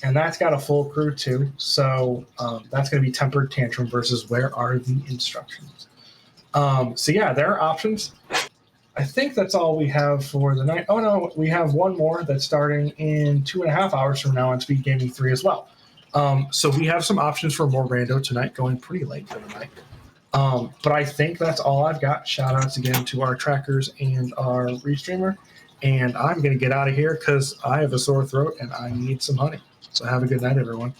And that's got a full crew too. So that's going to be Tempered Tantrum versus Where Are the Instructions? So yeah, there are options. I think that's all we have for the night. Oh no, we have one more that's starting in 2.5 hours from now on Speed Gaming 3 as well. So we have some options for more rando tonight, going pretty late for the night. But I think that's all I've got. Shout outs again to our trackers and our restreamer. And I'm going to get out of here because I have a sore throat and I need some honey. So have a good night, everyone.